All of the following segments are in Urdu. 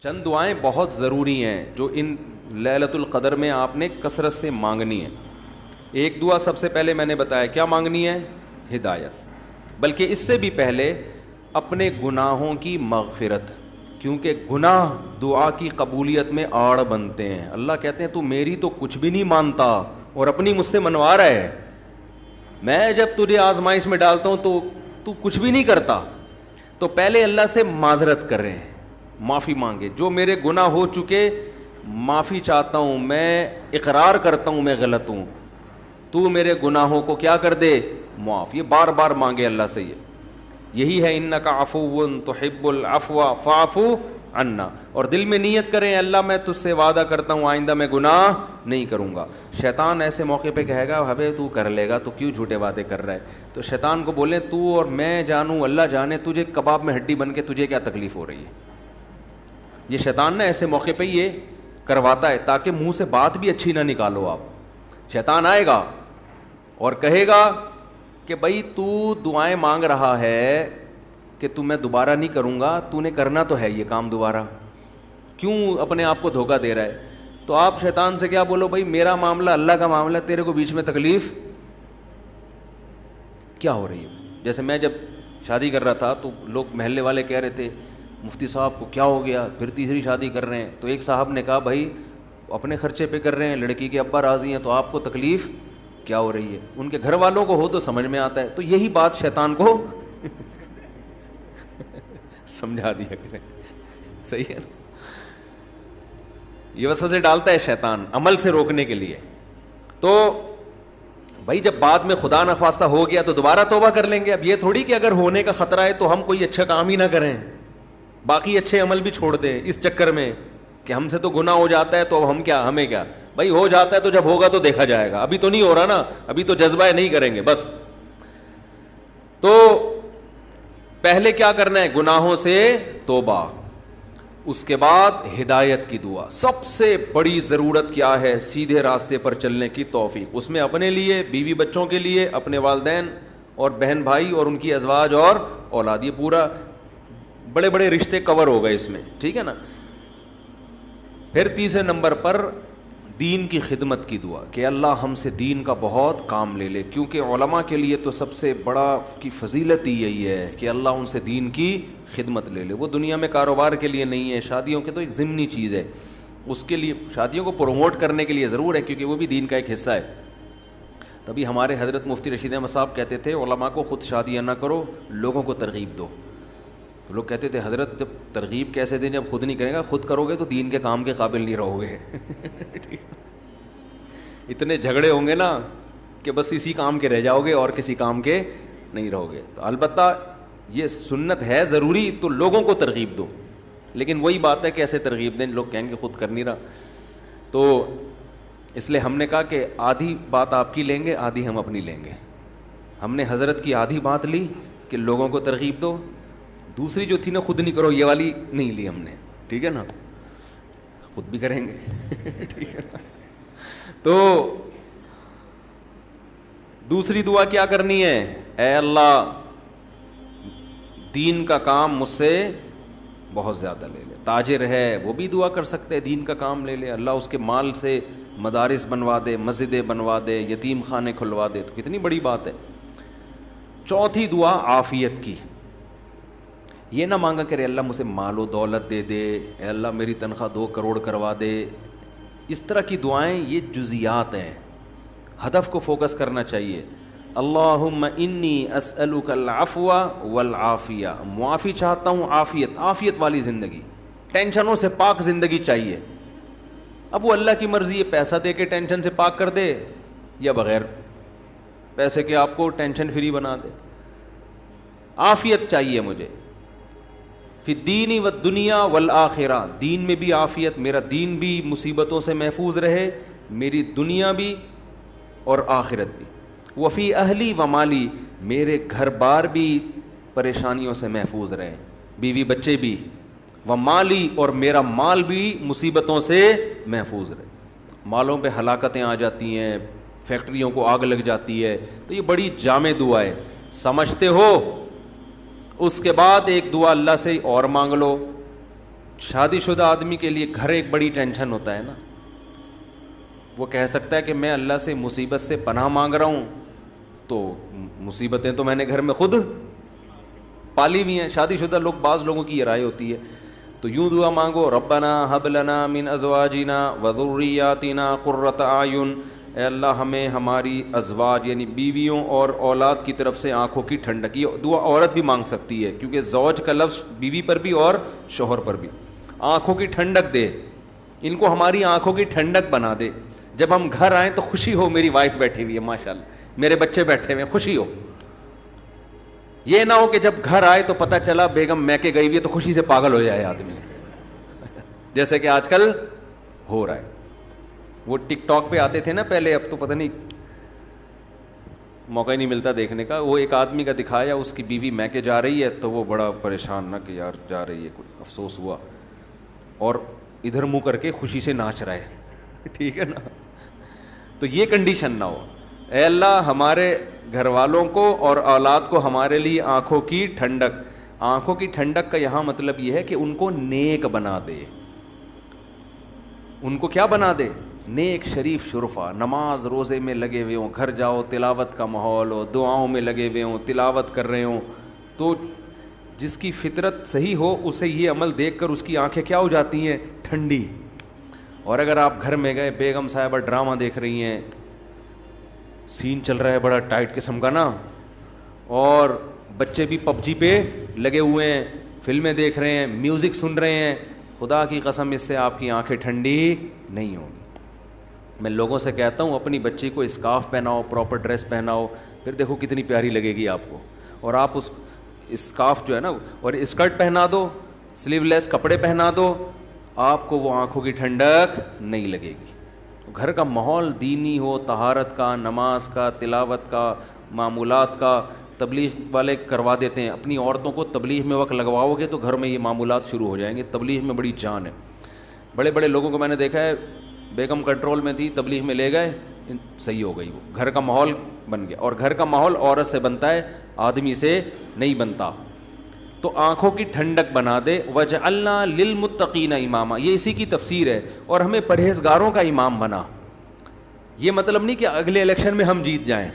چند دعائیں بہت ضروری ہیں جو ان لیلۃ القدر میں آپ نے کثرت سے مانگنی ہے. ایک دعا سب سے پہلے میں نے بتایا کیا مانگنی ہے؟ ہدایت. بلکہ اس سے بھی پہلے اپنے گناہوں کی مغفرت، کیونکہ گناہ دعا کی قبولیت میں آڑ بنتے ہیں. اللہ کہتے ہیں تو میری تو کچھ بھی نہیں مانتا اور اپنی مجھ سے منوا رہا ہے. میں جب تجھے آزمائش میں ڈالتا ہوں تو کچھ بھی نہیں کرتا. تو پہلے اللہ سے معذرت کریں، معافی مانگے. جو میرے گناہ ہو چکے معافی چاہتا ہوں، میں اقرار کرتا ہوں میں غلط ہوں، تو میرے گناہوں کو کیا کر دے؟ معاف. یہ بار بار مانگے اللہ سے. یہی ہے انک عفو تحب العفو فاعف عنا. اور دل میں نیت کریں اللہ میں تجھ سے وعدہ کرتا ہوں آئندہ میں گناہ نہیں کروں گا. شیطان ایسے موقع پہ کہے گا ابے تو کر لے گا، تو کیوں جھوٹے وعدے کر رہا ہے؟ تو شیطان کو بولیں تو اور میں جانوں اللہ جانے تجھے کباب میں ہڈی بن کے تجھے کیا تکلیف ہو رہی ہے. یہ شیطان نا ایسے موقع پہ یہ کرواتا ہے تاکہ منہ سے بات بھی اچھی نہ نکالو آپ. شیطان آئے گا اور کہے گا کہ بھائی تو دعائیں مانگ رہا ہے کہ تو میں دوبارہ نہیں کروں گا، تو نے کرنا تو ہے یہ کام دوبارہ، کیوں اپنے آپ کو دھوکہ دے رہا ہے؟ تو آپ شیطان سے کیا بولو بھائی میرا معاملہ اللہ کا معاملہ، تیرے کو بیچ میں تکلیف کیا ہو رہی ہے؟ جیسے میں جب شادی کر رہا تھا تو لوگ محلے والے کہہ رہے تھے مفتی صاحب کو کیا ہو گیا پھر تیسری شادی کر رہے ہیں. تو ایک صاحب نے کہا بھائی اپنے خرچے پہ کر رہے ہیں، لڑکی کے ابا راضی ہیں، تو آپ کو تکلیف کیا ہو رہی ہے؟ ان کے گھر والوں کو ہو تو سمجھ میں آتا ہے. تو یہی بات شیطان کو سمجھا دیا کریں. صحیح ہے نا؟ یہ وسوسے ڈالتا ہے شیطان عمل سے روکنے کے لیے. تو بھائی جب بعد میں خدا نخواستہ ہو گیا تو دوبارہ توبہ کر لیں گے. اب یہ تھوڑی کہ اگر ہونے کا خطرہ ہے تو ہم کوئی اچھا کام ہی نہ کریں، باقی اچھے عمل بھی چھوڑ دیں اس چکر میں کہ ہم سے تو گناہ ہو جاتا ہے تو اب ہمیں کیا بھائی، ہو جاتا ہے تو جب ہوگا تو دیکھا جائے گا، ابھی تو نہیں ہو رہا نا، ابھی تو جذبہ ہے نہیں کریں گے بس. تو پہلے کیا کرنا ہے؟ گناہوں سے توبہ، اس کے بعد ہدایت کی دعا. سب سے بڑی ضرورت کیا ہے؟ سیدھے راستے پر چلنے کی توفیق. اس میں اپنے لیے، بیوی بچوں کے لیے، اپنے والدین اور بہن بھائی اور ان کی ازواج اور اولاد، یہ پورا بڑے بڑے رشتے کور ہو گئے اس میں، ٹھیک ہے نا. پھر تیسرے نمبر پر دین کی خدمت کی دعا کہ اللہ ہم سے دین کا بہت کام لے لے، کیونکہ علماء کے لیے تو سب سے بڑا کی فضیلت ہی یہی ہے کہ اللہ ان سے دین کی خدمت لے لے. وہ دنیا میں کاروبار کے لیے نہیں ہے، شادیوں کے تو ایک ضمنی چیز ہے، اس کے لیے شادیوں کو پروموٹ کرنے کے لیے ضرور ہے کیونکہ وہ بھی دین کا ایک حصہ ہے. تبھی ہمارے حضرت مفتی رشید احمد صاحب کہتے تھے علماء کو خود شادیاں نہ کرو، لوگوں کو ترغیب دو. لوگ کہتے تھے حضرت جب ترغیب کیسے دیں جب خود نہیں کرے گا؟ خود کرو گے تو دین کے کام کے قابل نہیں رہو گے. اتنے جھگڑے ہوں گے نا کہ بس اسی کام کے رہ جاؤ گے اور کسی کام کے نہیں رہو گے. تو البتہ یہ سنت ہے ضروری تو لوگوں کو ترغیب دو، لیکن وہی بات ہے کہ ایسے ترغیب دیں لوگ کہیں گے خود کر نہیں رہا. تو اس لیے ہم نے کہا کہ آدھی بات آپ کی لیں گے، آدھی ہم اپنی لیں گے. ہم نے حضرت کی آدھی بات لی کہ لوگوں کو ترغیب دو، دوسری جو تھی نا خود نہیں کرو، یہ والی نہیں لی ہم نے، ٹھیک ہے نا، خود بھی کریں گے. ٹھیک ہے نا. تو دوسری دعا کیا کرنی ہے؟ اے اللہ دین کا کام مجھ سے بہت زیادہ لے لے. تاجر ہے وہ بھی دعا کر سکتے ہیں دین کا کام لے لے، اللہ اس کے مال سے مدارس بنوا دے، مسجدیں بنوا دے، یتیم خانے کھلوا دے، تو کتنی بڑی بات ہے. چوتھی دعا عافیت کی. یہ نہ مانگا کرے اللہ مجھے مال و دولت دے دے، اے اللہ میری تنخواہ 2 کروڑ کروا دے. اس طرح کی دعائیں یہ جزیات ہیں، ہدف کو فوکس کرنا چاہیے. اللہم انی اسألک العفو والعافیہ، معافی چاہتا ہوں، عافیت والی زندگی، ٹینشنوں سے پاک زندگی چاہیے. اب وہ اللہ کی مرضی ہے، پیسہ دے کے ٹینشن سے پاک کر دے یا بغیر پیسے کے آپ کو ٹینشن فری بنا دے. عافیت چاہیے مجھے فی الدین والدنیا والآخرہ، دین میں بھی عافیت، میرا دین بھی مصیبتوں سے محفوظ رہے، میری دنیا بھی اور آخرت بھی. وفی اہلی و مالی، میرے گھر بار بھی پریشانیوں سے محفوظ رہے، بیوی بچے بھی، و مالی اور میرا مال بھی مصیبتوں سے محفوظ رہے. مالوں پہ ہلاکتیں آ جاتی ہیں، فیکٹریوں کو آگ لگ جاتی ہے، تو یہ بڑی جامع دعا ہے، سمجھتے ہو. اس کے بعد ایک دعا اللہ سے اور مانگ لو شادی شدہ آدمی کے لیے گھر ایک بڑی ٹینشن ہوتا ہے نا. وہ کہہ سکتا ہے کہ میں اللہ سے مصیبت سے پناہ مانگ رہا ہوں, تو مصیبتیں تو میں نے گھر میں خود پالی ہوئی ہیں. شادی شدہ لوگ, بعض لوگوں کی یہ رائے ہوتی ہے, تو یوں دعا مانگو, ربنا ہب لنا من ازواجنا وذریاتنا قرۃ اعین, اے اللہ ہمیں ہماری ازواج یعنی بیویوں اور اولاد کی طرف سے آنکھوں کی ٹھنڈک. یہ دعا عورت بھی مانگ سکتی ہے, کیونکہ زوج کا لفظ بیوی پر بھی اور شوہر پر بھی. آنکھوں کی ٹھنڈک دے, ان کو ہماری آنکھوں کی ٹھنڈک بنا دے. جب ہم گھر آئیں تو خوشی ہو, میری وائف بیٹھی ہوئی ہے ماشاءاللہ, میرے بچے بیٹھے ہوئے ہیں, خوشی ہو. یہ نہ ہو کہ جب گھر آئے تو پتہ چلا بیگم میکے گئی ہوئی ہے تو خوشی سے پاگل ہو جائے آدمی, جیسے کہ آج کل ہو رہا ہے. وہ ٹک ٹاک پہ آتے تھے نا پہلے, اب تو پتہ نہیں موقع ہی نہیں ملتا دیکھنے کا. وہ ایک آدمی کا دکھایا, اس کی بیوی میکے جا رہی ہے تو وہ بڑا پریشان, نہ کہ یار جا رہی ہے, کچھ افسوس ہوا, اور ادھر منہ کر کے خوشی سے ناچ رہا ہے. ٹھیک ہے نا. تو یہ کنڈیشن نہ ہو. اے اللہ ہمارے گھر والوں کو اور اولاد کو ہمارے لیے آنکھوں کی ٹھنڈک. آنکھوں کی ٹھنڈک کا یہاں مطلب یہ ہے کہ ان کو نیک بنا دے. ان کو کیا بنا دے؟ نیک شریف شرفا, نماز روزے میں لگے ہوئے ہوں, گھر جاؤ تلاوت کا ماحول ہو, دعاؤں میں لگے ہوئے ہوں, تلاوت کر رہے ہوں. تو جس کی فطرت صحیح ہو اسے یہ عمل دیکھ کر اس کی آنکھیں کیا ہو جاتی ہیں؟ ٹھنڈی. اور اگر آپ گھر میں گئے, بیگم صاحبہ ڈرامہ دیکھ رہی ہیں, سین چل رہا ہے بڑا ٹائٹ قسم کا نا, اور بچے بھی پب جی پہ لگے ہوئے ہیں, فلمیں دیکھ رہے ہیں, میوزک سن رہے ہیں, خدا کی قسم اس سے آپ کی آنکھیں ٹھنڈی نہیں ہوں گی. میں لوگوں سے کہتا ہوں اپنی بچی کو اسکارف پہناؤ, پراپر ڈریس پہناؤ, پھر دیکھو کتنی پیاری لگے گی آپ کو. اور آپ اس اسکارف جو ہے نا, اور اسکرٹ پہنا دو, سلیو لیس کپڑے پہنا دو, آپ کو وہ آنکھوں کی ٹھنڈک نہیں لگے گی. تو گھر کا ماحول دینی ہو, طہارت کا, نماز کا, تلاوت کا, معمولات کا. تبلیغ والے کروا دیتے ہیں, اپنی عورتوں کو تبلیغ میں وقت لگواؤ گے تو گھر میں یہ معمولات شروع ہو جائیں گے. تبلیغ میں بڑی جان ہے. بڑے بڑے لوگوں کو میں نے دیکھا ہے, بیگم کنٹرول میں تھی, تبلیغ میں لے گئے, صحیح ہو گئی, وہ گھر کا ماحول بن گیا. اور گھر کا ماحول عورت سے بنتا ہے, آدمی سے نہیں بنتا. تو آنکھوں کی ٹھنڈک بنا دے. وجعلنا للمتقین اماما, یہ اسی کی تفسیر ہے. اور ہمیں پرہیزگاروں کا امام بنا. یہ مطلب نہیں کہ اگلے الیکشن میں ہم جیت جائیں.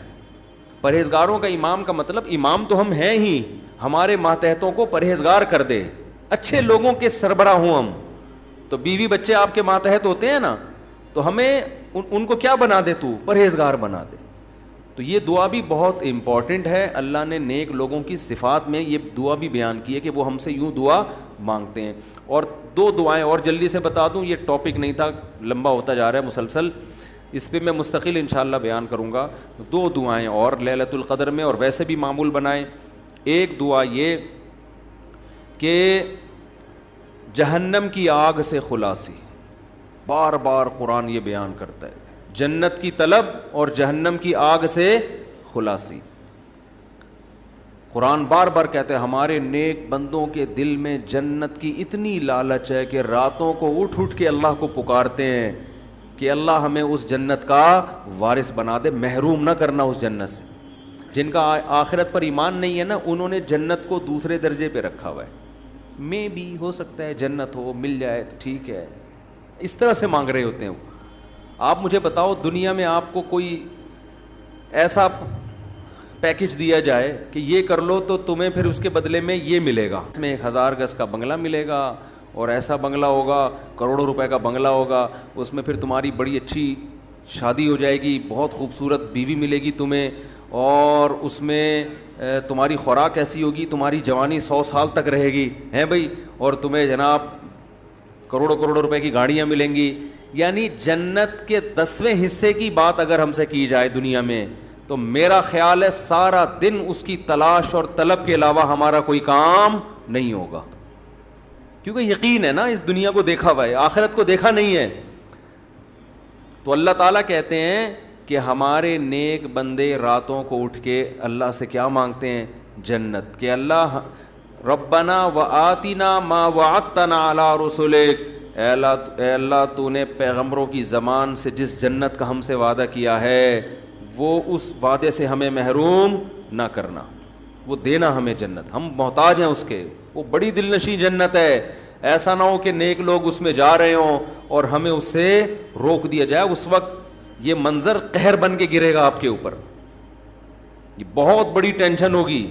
پرہیزگاروں کا امام کا مطلب امام تو ہم ہیں ہی, ہمارے ماتحتوں کو پرہیزگار کر دے, اچھے لوگوں کے سربراہ ہوں ہم. تو بیوی بچے آپ کے ماتحت ہوتے ہیں نا, تو ہمیں ان کو کیا بنا دے, تو پرہیزگار بنا دے. تو یہ دعا بھی بہت امپورٹنٹ ہے. اللہ نے نیک لوگوں کی صفات میں یہ دعا بھی بیان کی ہے کہ وہ ہم سے یوں دعا مانگتے ہیں. اور دو دعائیں اور جلدی سے بتا دوں, یہ ٹاپک نہیں تھا, لمبا ہوتا جا رہا ہے مسلسل, اس پہ میں مستقل انشاءاللہ بیان کروں گا. دو دعائیں اور لیلۃ القدر میں, اور ویسے بھی معمول بنائیں. ایک دعا یہ کہ جہنم کی آگ سے خلاصی, بار بار قرآن یہ بیان کرتا ہے, جنت کی طلب اور جہنم کی آگ سے خلاصی. قرآن بار بار کہتا ہے ہمارے نیک بندوں کے دل میں جنت کی اتنی لالچ ہے کہ راتوں کو اٹھ اٹھ کے اللہ کو پکارتے ہیں کہ اللہ ہمیں اس جنت کا وارث بنا دے, محروم نہ کرنا اس جنت سے. جن کا آخرت پر ایمان نہیں ہے نا, انہوں نے جنت کو دوسرے درجے پہ رکھا ہوا ہے. میں بھی ہو سکتا ہے جنت ہو, مل جائے تو ٹھیک ہے, اس طرح سے مانگ رہے ہوتے ہیں. آپ مجھے بتاؤ, دنیا میں آپ کو کوئی ایسا پیکج دیا جائے کہ یہ کر لو تو تمہیں پھر اس کے بدلے میں یہ ملے گا, اس میں 1000 گز کا بنگلہ ملے گا, اور ایسا بنگلہ ہوگا, کروڑوں روپے کا بنگلہ ہوگا, اس میں پھر تمہاری بڑی اچھی شادی ہو جائے گی, بہت خوبصورت بیوی ملے گی تمہیں, اور اس میں تمہاری خوراک ایسی ہوگی, تمہاری جوانی 100 سال تک رہے گی, ہیں بھائی, اور تمہیں جناب کروڑوں کروڑوں روپے کی گاڑیاں ملیں گی. یعنی جنت کے 10ویں حصے کی بات اگر ہم سے کی جائے دنیا میں, تو میرا خیال ہے سارا دن اس کی تلاش اور طلب کے علاوہ ہمارا کوئی کام نہیں ہوگا. کیونکہ یقین ہے نا, اس دنیا کو دیکھا ہوا ہے, آخرت کو دیکھا نہیں ہے. تو اللہ تعالیٰ کہتے ہیں کہ ہمارے نیک بندے راتوں کو اٹھ کے اللہ سے کیا مانگتے ہیں؟ جنت. کہ اللہ ربنا وآتنا ما وعدتنا علی رسولک, اے اللہ تو نے پیغمبروں کی زبان سے جس جنت کا ہم سے وعدہ کیا ہے وہ اس وعدے سے ہمیں محروم نہ کرنا, وہ دینا ہمیں جنت, ہم محتاج ہیں اس کے, وہ بڑی دل نشیں جنت ہے. ایسا نہ ہو کہ نیک لوگ اس میں جا رہے ہوں اور ہمیں اس سے روک دیا جائے. اس وقت یہ منظر قہر بن کے گرے گا آپ کے اوپر, یہ بہت بڑی ٹینشن ہوگی.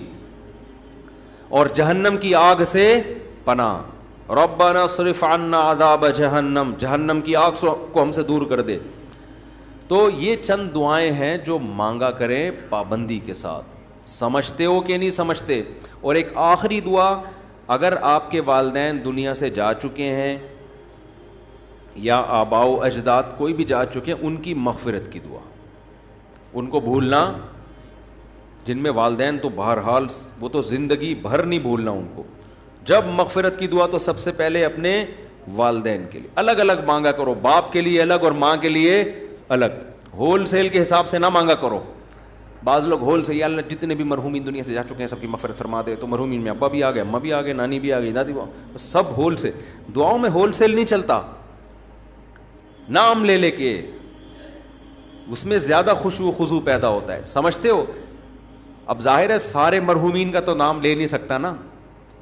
اور جہنم کی آگ سے پناہ, ربنا صرف عنا عذاب جہنم, جہنم کی آگ کو ہم سے دور کر دے. تو یہ چند دعائیں ہیں جو مانگا کریں پابندی کے ساتھ. سمجھتے ہو کہ نہیں سمجھتے؟ اور ایک آخری دعا, اگر آپ کے والدین دنیا سے جا چکے ہیں یا آباء و اجداد کوئی بھی جا چکے ہیں, ان کی مغفرت کی دعا. ان کو بھولنا, جن میں والدین تو بہرحال وہ تو زندگی بھر نہیں بھولنا ان کو. جب مغفرت کی دعا تو سب سے پہلے اپنے والدین کے لیے الگ الگ مانگا کرو, باپ کے لیے الگ اور ماں کے لیے الگ. ہول سیل کے حساب سے نہ مانگا کرو. بعض لوگ ہول سے, یا اللہ جتنے بھی مرحومین دنیا سے جا چکے ہیں سب کی مغفرت فرما دے. تو مرحومین میں ابا بھی آ گئے, اماں بھی آ گئے, نانی بھی آ گئی, دادی بھی, سب ہول سے. دعاؤں میں ہول سیل نہیں چلتا, نام لے لے کے اس میں زیادہ خشوع و خضوع پیدا ہوتا ہے. سمجھتے ہو؟ اب ظاہر ہے سارے مرحومین کا تو نام لے نہیں سکتا نا,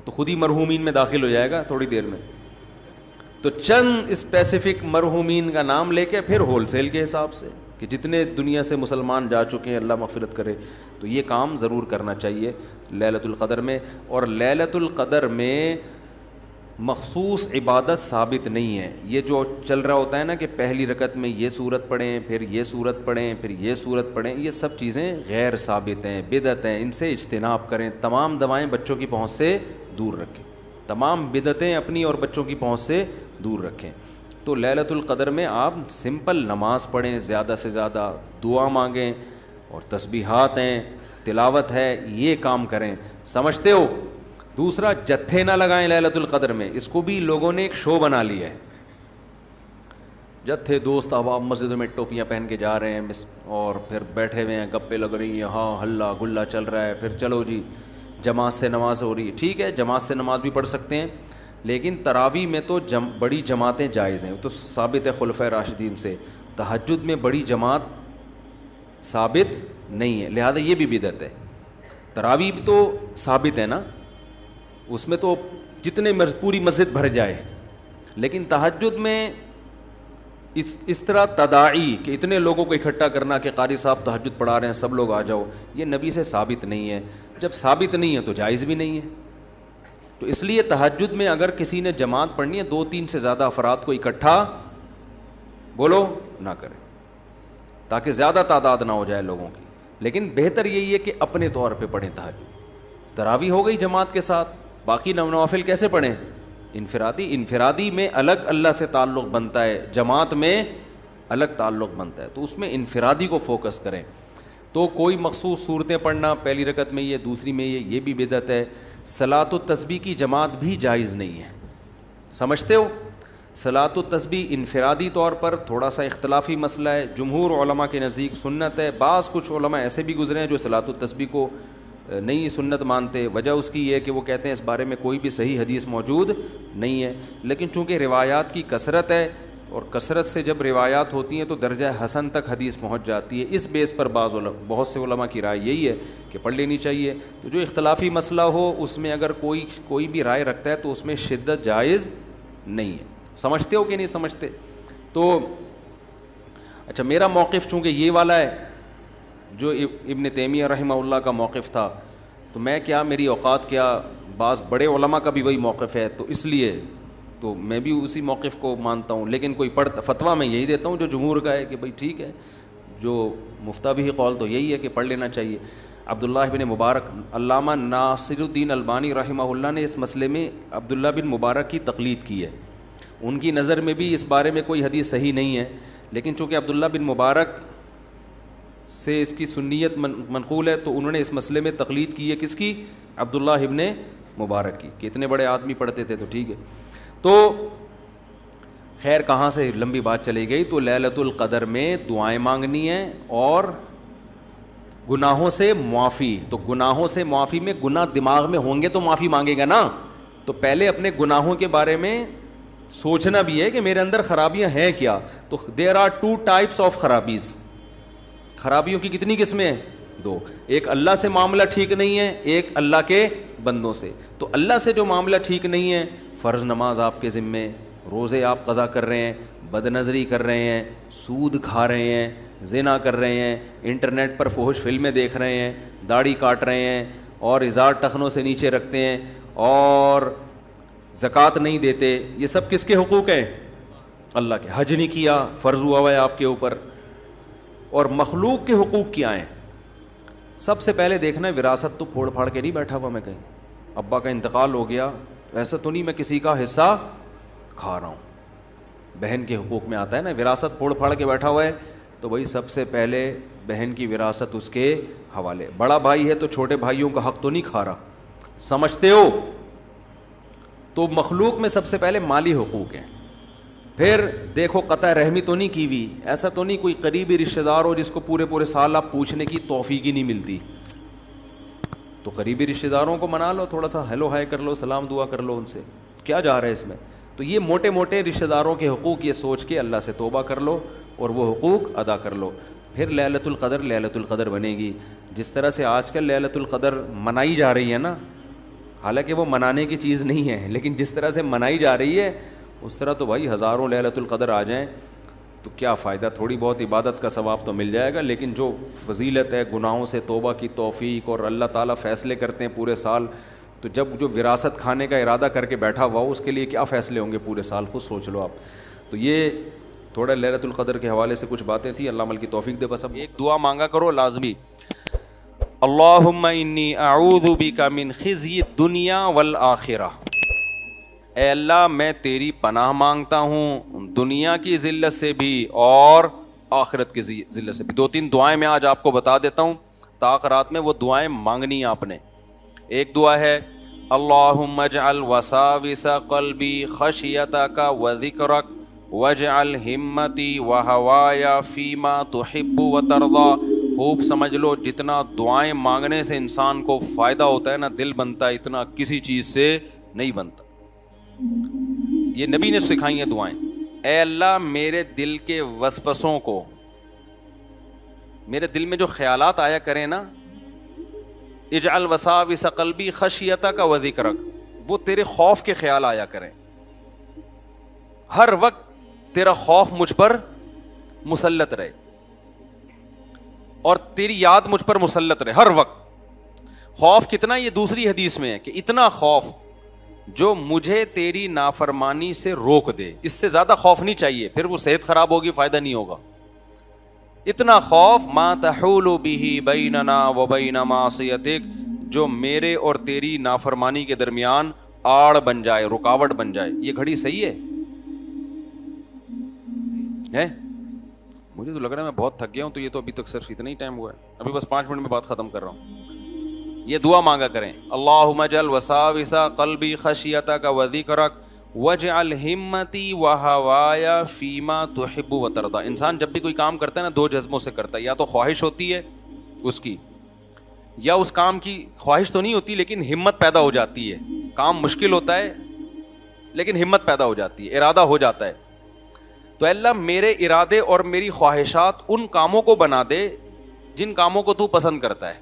تو خود ہی مرحومین میں داخل ہو جائے گا تھوڑی دیر میں. تو چند اسپیسیفک مرحومین کا نام لے کے پھر ہول سیل کے حساب سے کہ جتنے دنیا سے مسلمان جا چکے ہیں اللہ مغفرت کرے. تو یہ کام ضرور کرنا چاہیے لیلۃ القدر میں. اور لیلۃ القدر میں مخصوص عبادت ثابت نہیں ہے. یہ جو چل رہا ہوتا ہے نا کہ پہلی رکعت میں یہ سورت پڑھیں, پھر یہ سورت پڑھیں, پھر یہ سورت پڑھیں, یہ سب چیزیں غیر ثابت ہیں, بدعت ہیں. ان سے اجتناب کریں. تمام دوائیں بچوں کی پہنچ سے دور رکھیں, تمام بدعتیں اپنی اور بچوں کی پہنچ سے دور رکھیں. تو لیلۃ القدر میں آپ سمپل نماز پڑھیں, زیادہ سے زیادہ دعا مانگیں, اور تسبیحات ہیں, تلاوت ہے, یہ کام کریں. سمجھتے ہو؟ دوسرا, جتھے نہ لگائیں لیلۃ القدر میں. اس کو بھی لوگوں نے ایک شو بنا لیا ہے. جتھے دوست احباب مسجدوں میں ٹوپیاں پہن کے جا رہے ہیں اور پھر بیٹھے ہوئے ہیں, گپے لگ رہی ہیں, ہاں ہلا گلا چل رہا ہے, پھر چلو جی جماعت سے نماز ہو رہی ہے. ٹھیک ہے, جماعت سے نماز بھی پڑھ سکتے ہیں, لیکن تراویح میں تو بڑی جماعتیں جائز ہیں, تو ثابت ہے خلفائے راشدین سے. تہجد میں بڑی جماعت ثابت نہیں ہے, لہذا یہ بھی بدعت ہے. تراویح تو ثابت ہے نا, اس میں تو جتنے پوری مسجد بھر جائے, لیکن تہجد میں اس طرح تداعی کہ اتنے لوگوں کو اکٹھا کرنا کہ قاری صاحب تہجد پڑھا رہے ہیں سب لوگ آ جاؤ, یہ نبی سے ثابت نہیں ہے. جب ثابت نہیں ہے تو جائز بھی نہیں ہے. تو اس لیے تہجد میں اگر کسی نے جماعت پڑھنی ہے, 2-3 سے زیادہ افراد کو اکٹھا بولو نہ کرے, تاکہ زیادہ تعداد نہ ہو جائے لوگوں کی. لیکن بہتر یہی ہے کہ اپنے طور پہ پڑھیں تہجد. تراویح ہو گئی جماعت کے ساتھ, باقی نوافل کیسے پڑھیں؟ انفرادی میں الگ اللہ سے تعلق بنتا ہے, جماعت میں الگ تعلق بنتا ہے, تو اس میں انفرادی کو فوکس کریں. تو کوئی مخصوص صورتیں پڑھنا, پہلی رکعت میں یہ, دوسری میں یہ بھی بدعت ہے. صلاۃ التسبیح کی جماعت بھی جائز نہیں ہے. سمجھتے ہو؟ صلاۃ التسبیح انفرادی طور پر تھوڑا سا اختلافی مسئلہ ہے. جمہور علماء کے نزدیک سنت ہے. بعض کچھ علماء ایسے بھی گزرے ہیں جو صلاۃ التسبیح کو نہیں سنت مانتے. وجہ اس کی یہ ہے کہ وہ کہتے ہیں اس بارے میں کوئی بھی صحیح حدیث موجود نہیں ہے. لیکن چونکہ روایات کی کثرت ہے, اور کثرت سے جب روایات ہوتی ہیں تو درجہ حسن تک حدیث پہنچ جاتی ہے. اس بیس پر بہت سے علماء کی رائے یہی ہے کہ پڑھ لینی چاہیے. تو جو اختلافی مسئلہ ہو اس میں اگر کوئی بھی رائے رکھتا ہے تو اس میں شدت جائز نہیں ہے. سمجھتے ہو کہ نہیں سمجھتے؟ تو اچھا, میرا موقف چونکہ یہ والا ہے جو ابن تیمیہ رحمہ اللہ کا موقف تھا, تو میں کیا, میری اوقات کیا, بعض بڑے علماء کا بھی وہی موقف ہے, تو اس لیے تو میں بھی اسی موقف کو مانتا ہوں. لیکن کوئی فتویٰ میں یہی دیتا ہوں جو جمہور کا ہے کہ بھائی ٹھیک ہے, جو مفتہ بھی قول تو یہی ہے کہ پڑھ لینا چاہیے. عبداللہ بن مبارک, علامہ ناصر الدین البانی رحمہ اللہ نے اس مسئلے میں عبداللہ بن مبارک کی تقلید کی ہے. ان کی نظر میں بھی اس بارے میں کوئی حدیث صحیح نہیں ہے, لیکن چونکہ عبداللہ بن مبارک سے اس کی سنیت منقول ہے تو انہوں نے اس مسئلے میں تقلید کی ہے. کس کی؟ عبداللہ ابن مبارک کی, کہ اتنے بڑے آدمی پڑھتے تھے تو ٹھیک ہے. تو خیر کہاں سے لمبی بات چلی گئی. تو لیلۃ القدر میں دعائیں مانگنی ہیں اور گناہوں سے معافی. تو گناہوں سے معافی میں گناہ دماغ میں ہوں گے تو معافی مانگے گا نا, تو پہلے اپنے گناہوں کے بارے میں سوچنا بھی ہے کہ میرے اندر خرابیاں ہیں کیا. تو دیر آر 2 types آف خرابیز. خرابیوں کی کتنی قسمیں ہیں؟ دو. ایک اللہ سے معاملہ ٹھیک نہیں ہے, ایک اللہ کے بندوں سے. تو اللہ سے جو معاملہ ٹھیک نہیں ہے, فرض نماز آپ کے ذمے, روزے آپ قضا کر رہے ہیں, بد نظری کر رہے ہیں, سود کھا رہے ہیں, زنا کر رہے ہیں, انٹرنیٹ پر فحش فلمیں دیکھ رہے ہیں, داڑھی کاٹ رہے ہیں اور ازار ٹخنوں سے نیچے رکھتے ہیں اور زکوٰۃ نہیں دیتے, یہ سب کس کے حقوق ہیں؟ اللہ کے. حج نہیں کیا, فرض ہوا ہے آپ کے اوپر. اور مخلوق کے حقوق کیا ہیں؟ سب سے پہلے دیکھنا ہے وراثت تو پھوڑ پھاڑ کے نہیں بیٹھا ہوا میں کہیں, ابا کا انتقال ہو گیا ایسا تو نہیں میں کسی کا حصہ کھا رہا ہوں. بہن کے حقوق میں آتا ہے نا, وراثت پھوڑ پھاڑ کے بیٹھا ہوا ہے تو بھائی سب سے پہلے بہن کی وراثت اس کے حوالے. بڑا بھائی ہے تو چھوٹے بھائیوں کا حق تو نہیں کھا رہا, سمجھتے ہو؟ تو مخلوق میں سب سے پہلے مالی حقوق ہیں. پھر دیکھو قطع رحمی تو نہیں کی ہوئی, ایسا تو نہیں کوئی قریبی رشتہ دار ہو جس کو پورے سال آپ پوچھنے کی توفیق ہی نہیں ملتی, تو قریبی رشتہ داروں کو منا لو, تھوڑا سا ہیلو ہائے کر لو, سلام دعا کر لو ان سے, کیا جا رہا ہے اس میں. تو یہ موٹے موٹے رشتہ داروں کے حقوق یہ سوچ کے اللہ سے توبہ کر لو اور وہ حقوق ادا کر لو. پھر لیلۃ القدر بنے گی. جس طرح سے آج کل لیلۃ القدر منائی جا رہی ہے نا, حالانکہ وہ منانے کی چیز نہیں ہے, لیکن جس طرح سے منائی جا رہی ہے اس طرح تو بھائی ہزاروں لیلۃ القدر آ جائیں تو کیا فائدہ, تھوڑی بہت عبادت کا ثواب تو مل جائے گا, لیکن جو فضیلت ہے گناہوں سے توبہ کی توفیق اور اللہ تعالیٰ فیصلے کرتے ہیں پورے سال, تو جب جو وراثت کھانے کا ارادہ کر کے بیٹھا ہوا ہو اس کے لیے کیا فیصلے ہوں گے پورے سال, خود سوچ لو آپ. تو یہ تھوڑا لیلۃ القدر کے حوالے سے کچھ باتیں تھیں, اللہ عمل کی توفیق دے. بس اب ایک دعا مانگا کرو لازمی, اللہم انی اعوذ بک من خزی الدنیا والآخرہ. اے اللہ میں تیری پناہ مانگتا ہوں دنیا کی ذلت سے بھی اور آخرت کی ذلت سے بھی. 2-3 دعائیں میں آج آپ کو بتا دیتا ہوں, تاخرات میں وہ دعائیں مانگنی ہیں آپ نے. ایک دعا ہے اللہم اجعل وساوس قلبی خشیتک وذکرک واجعل ہمتی وہوایا فیما تحب وترضا. خوب سمجھ لو, جتنا دعائیں مانگنے سے انسان کو فائدہ ہوتا ہے نا, دل بنتا ہے, اتنا کسی چیز سے نہیں بنتا. یہ نبی نے سکھائی ہیں دعائیں. اے اللہ میرے دل کے وسوسوں کو, میرے دل میں جو خیالات آیا کریں نا, اجعل وساوس قلبی خشیتک وذکرک, وہ تیرے خوف کے خیال آیا کریں. ہر وقت تیرا خوف مجھ پر مسلط رہے اور تیری یاد مجھ پر مسلط رہے ہر وقت. خوف کتنا, یہ دوسری حدیث میں ہے کہ اتنا خوف جو مجھے تیری نافرمانی سے روک دے, اس سے زیادہ خوف نہیں چاہیے, پھر وہ صحت خراب ہوگی, فائدہ نہیں ہوگا. اتنا خوف ما تحول به بیننا وبین معصیتک, جو میرے اور تیری نافرمانی کے درمیان آڑ بن جائے, رکاوٹ بن جائے. یہ گھڑی صحیح ہے؟ مجھے تو لگ رہا ہے میں بہت تھک گیا ہوں, تو یہ تو ابھی تک صرف اتنا ہی ٹائم ہوا ہے, ابھی بس 5 منٹ میں بات ختم کر رہا ہوں. یہ دعا مانگا کریں, اللہم اجعل وساوس قلبی خشیتک وذکرک واجعل ہمتی وہوایا فیما تحب وترضا. انسان جب بھی کوئی کام کرتا ہے نا, 2 جذبوں سے کرتا ہے, یا تو خواہش ہوتی ہے اس کی, یا اس کام کی خواہش تو نہیں ہوتی لیکن ہمت پیدا ہو جاتی ہے. کام مشکل ہوتا ہے لیکن ہمت پیدا ہو جاتی ہے, ارادہ ہو جاتا ہے. تو اللہ میرے ارادے اور میری خواہشات ان کاموں کو بنا دے جن کاموں کو تو پسند کرتا ہے.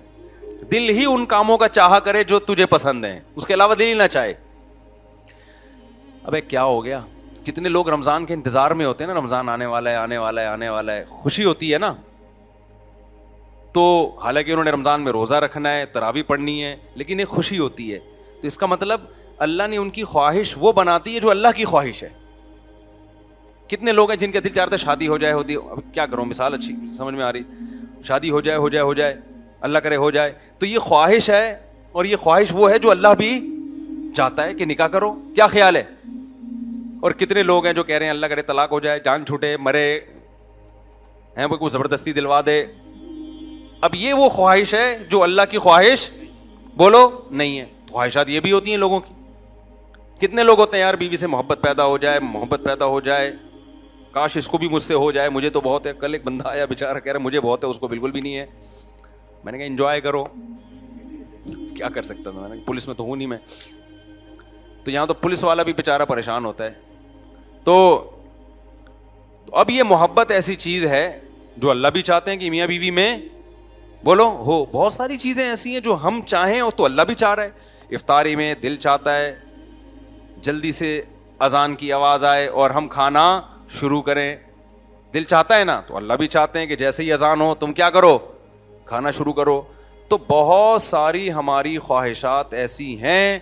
دل ہی ان کاموں کا چاہا کرے جو تجھے پسند ہیں, اس کے علاوہ دل ہی نہ چاہے. ابے کیا ہو گیا, کتنے لوگ رمضان کے انتظار میں ہوتے ہیں نا, رمضان آنے والا ہے آنے والا ہے آنے والا ہے, خوشی ہوتی ہے نا, تو حالانکہ انہوں نے رمضان میں روزہ رکھنا ہے, تراویح پڑھنی ہے, لیکن ایک خوشی ہوتی ہے. تو اس کا مطلب اللہ نے ان کی خواہش وہ بناتی ہے جو اللہ کی خواہش ہے. کتنے لوگ ہیں جن کا دل چاہتا ہے شادی ہو جائے, ہوتی, اب کیا کروں, مثال اچھی سمجھ میں آ رہی, شادی ہو جائے ہو جائے ہو جائے, اللہ کرے ہو جائے. تو یہ خواہش ہے, اور یہ خواہش وہ ہے جو اللہ بھی چاہتا ہے کہ نکاح کرو. کیا خیال ہے؟ اور کتنے لوگ ہیں جو کہہ رہے ہیں اللہ کرے طلاق ہو جائے, جان چھوٹے, مرے ہیں, وہ کوئی زبردستی دلوا دے. اب یہ وہ خواہش ہے جو اللہ کی خواہش بولو نہیں ہے. خواہشات یہ بھی ہوتی ہیں لوگوں کی. کتنے لوگ ہوتے ہیں یار بیوی سے محبت پیدا ہو جائے, محبت پیدا ہو جائے, کاش اس کو بھی مجھ سے ہو جائے, مجھے تو بہت ہے. کل ایک بندہ آیا بیچارہ کہہ رہا مجھے بہت ہے, اس کو بالکل بھی نہیں ہے. میں نے کہا انجوائے کرو, کیا کر سکتا تھا, میں نے پولیس میں تو ہوں نہیں میں, تو یہاں تو پولیس والا بھی بیچارہ پریشان ہوتا ہے. تو اب یہ محبت ایسی چیز ہے جو اللہ بھی چاہتے ہیں کہ میاں بیوی میں بولو ہو. بہت ساری چیزیں ایسی ہیں جو ہم چاہیں اور تو اللہ بھی چاہ رہا ہے. افطاری میں دل چاہتا ہے جلدی سے اذان کی آواز آئے اور ہم کھانا شروع کریں, دل چاہتا ہے نا, تو اللہ بھی چاہتے ہیں کہ جیسے ہی اذان ہو تم کیا کرو, کھانا شروع کرو. تو بہت ساری ہماری خواہشات ایسی ہیں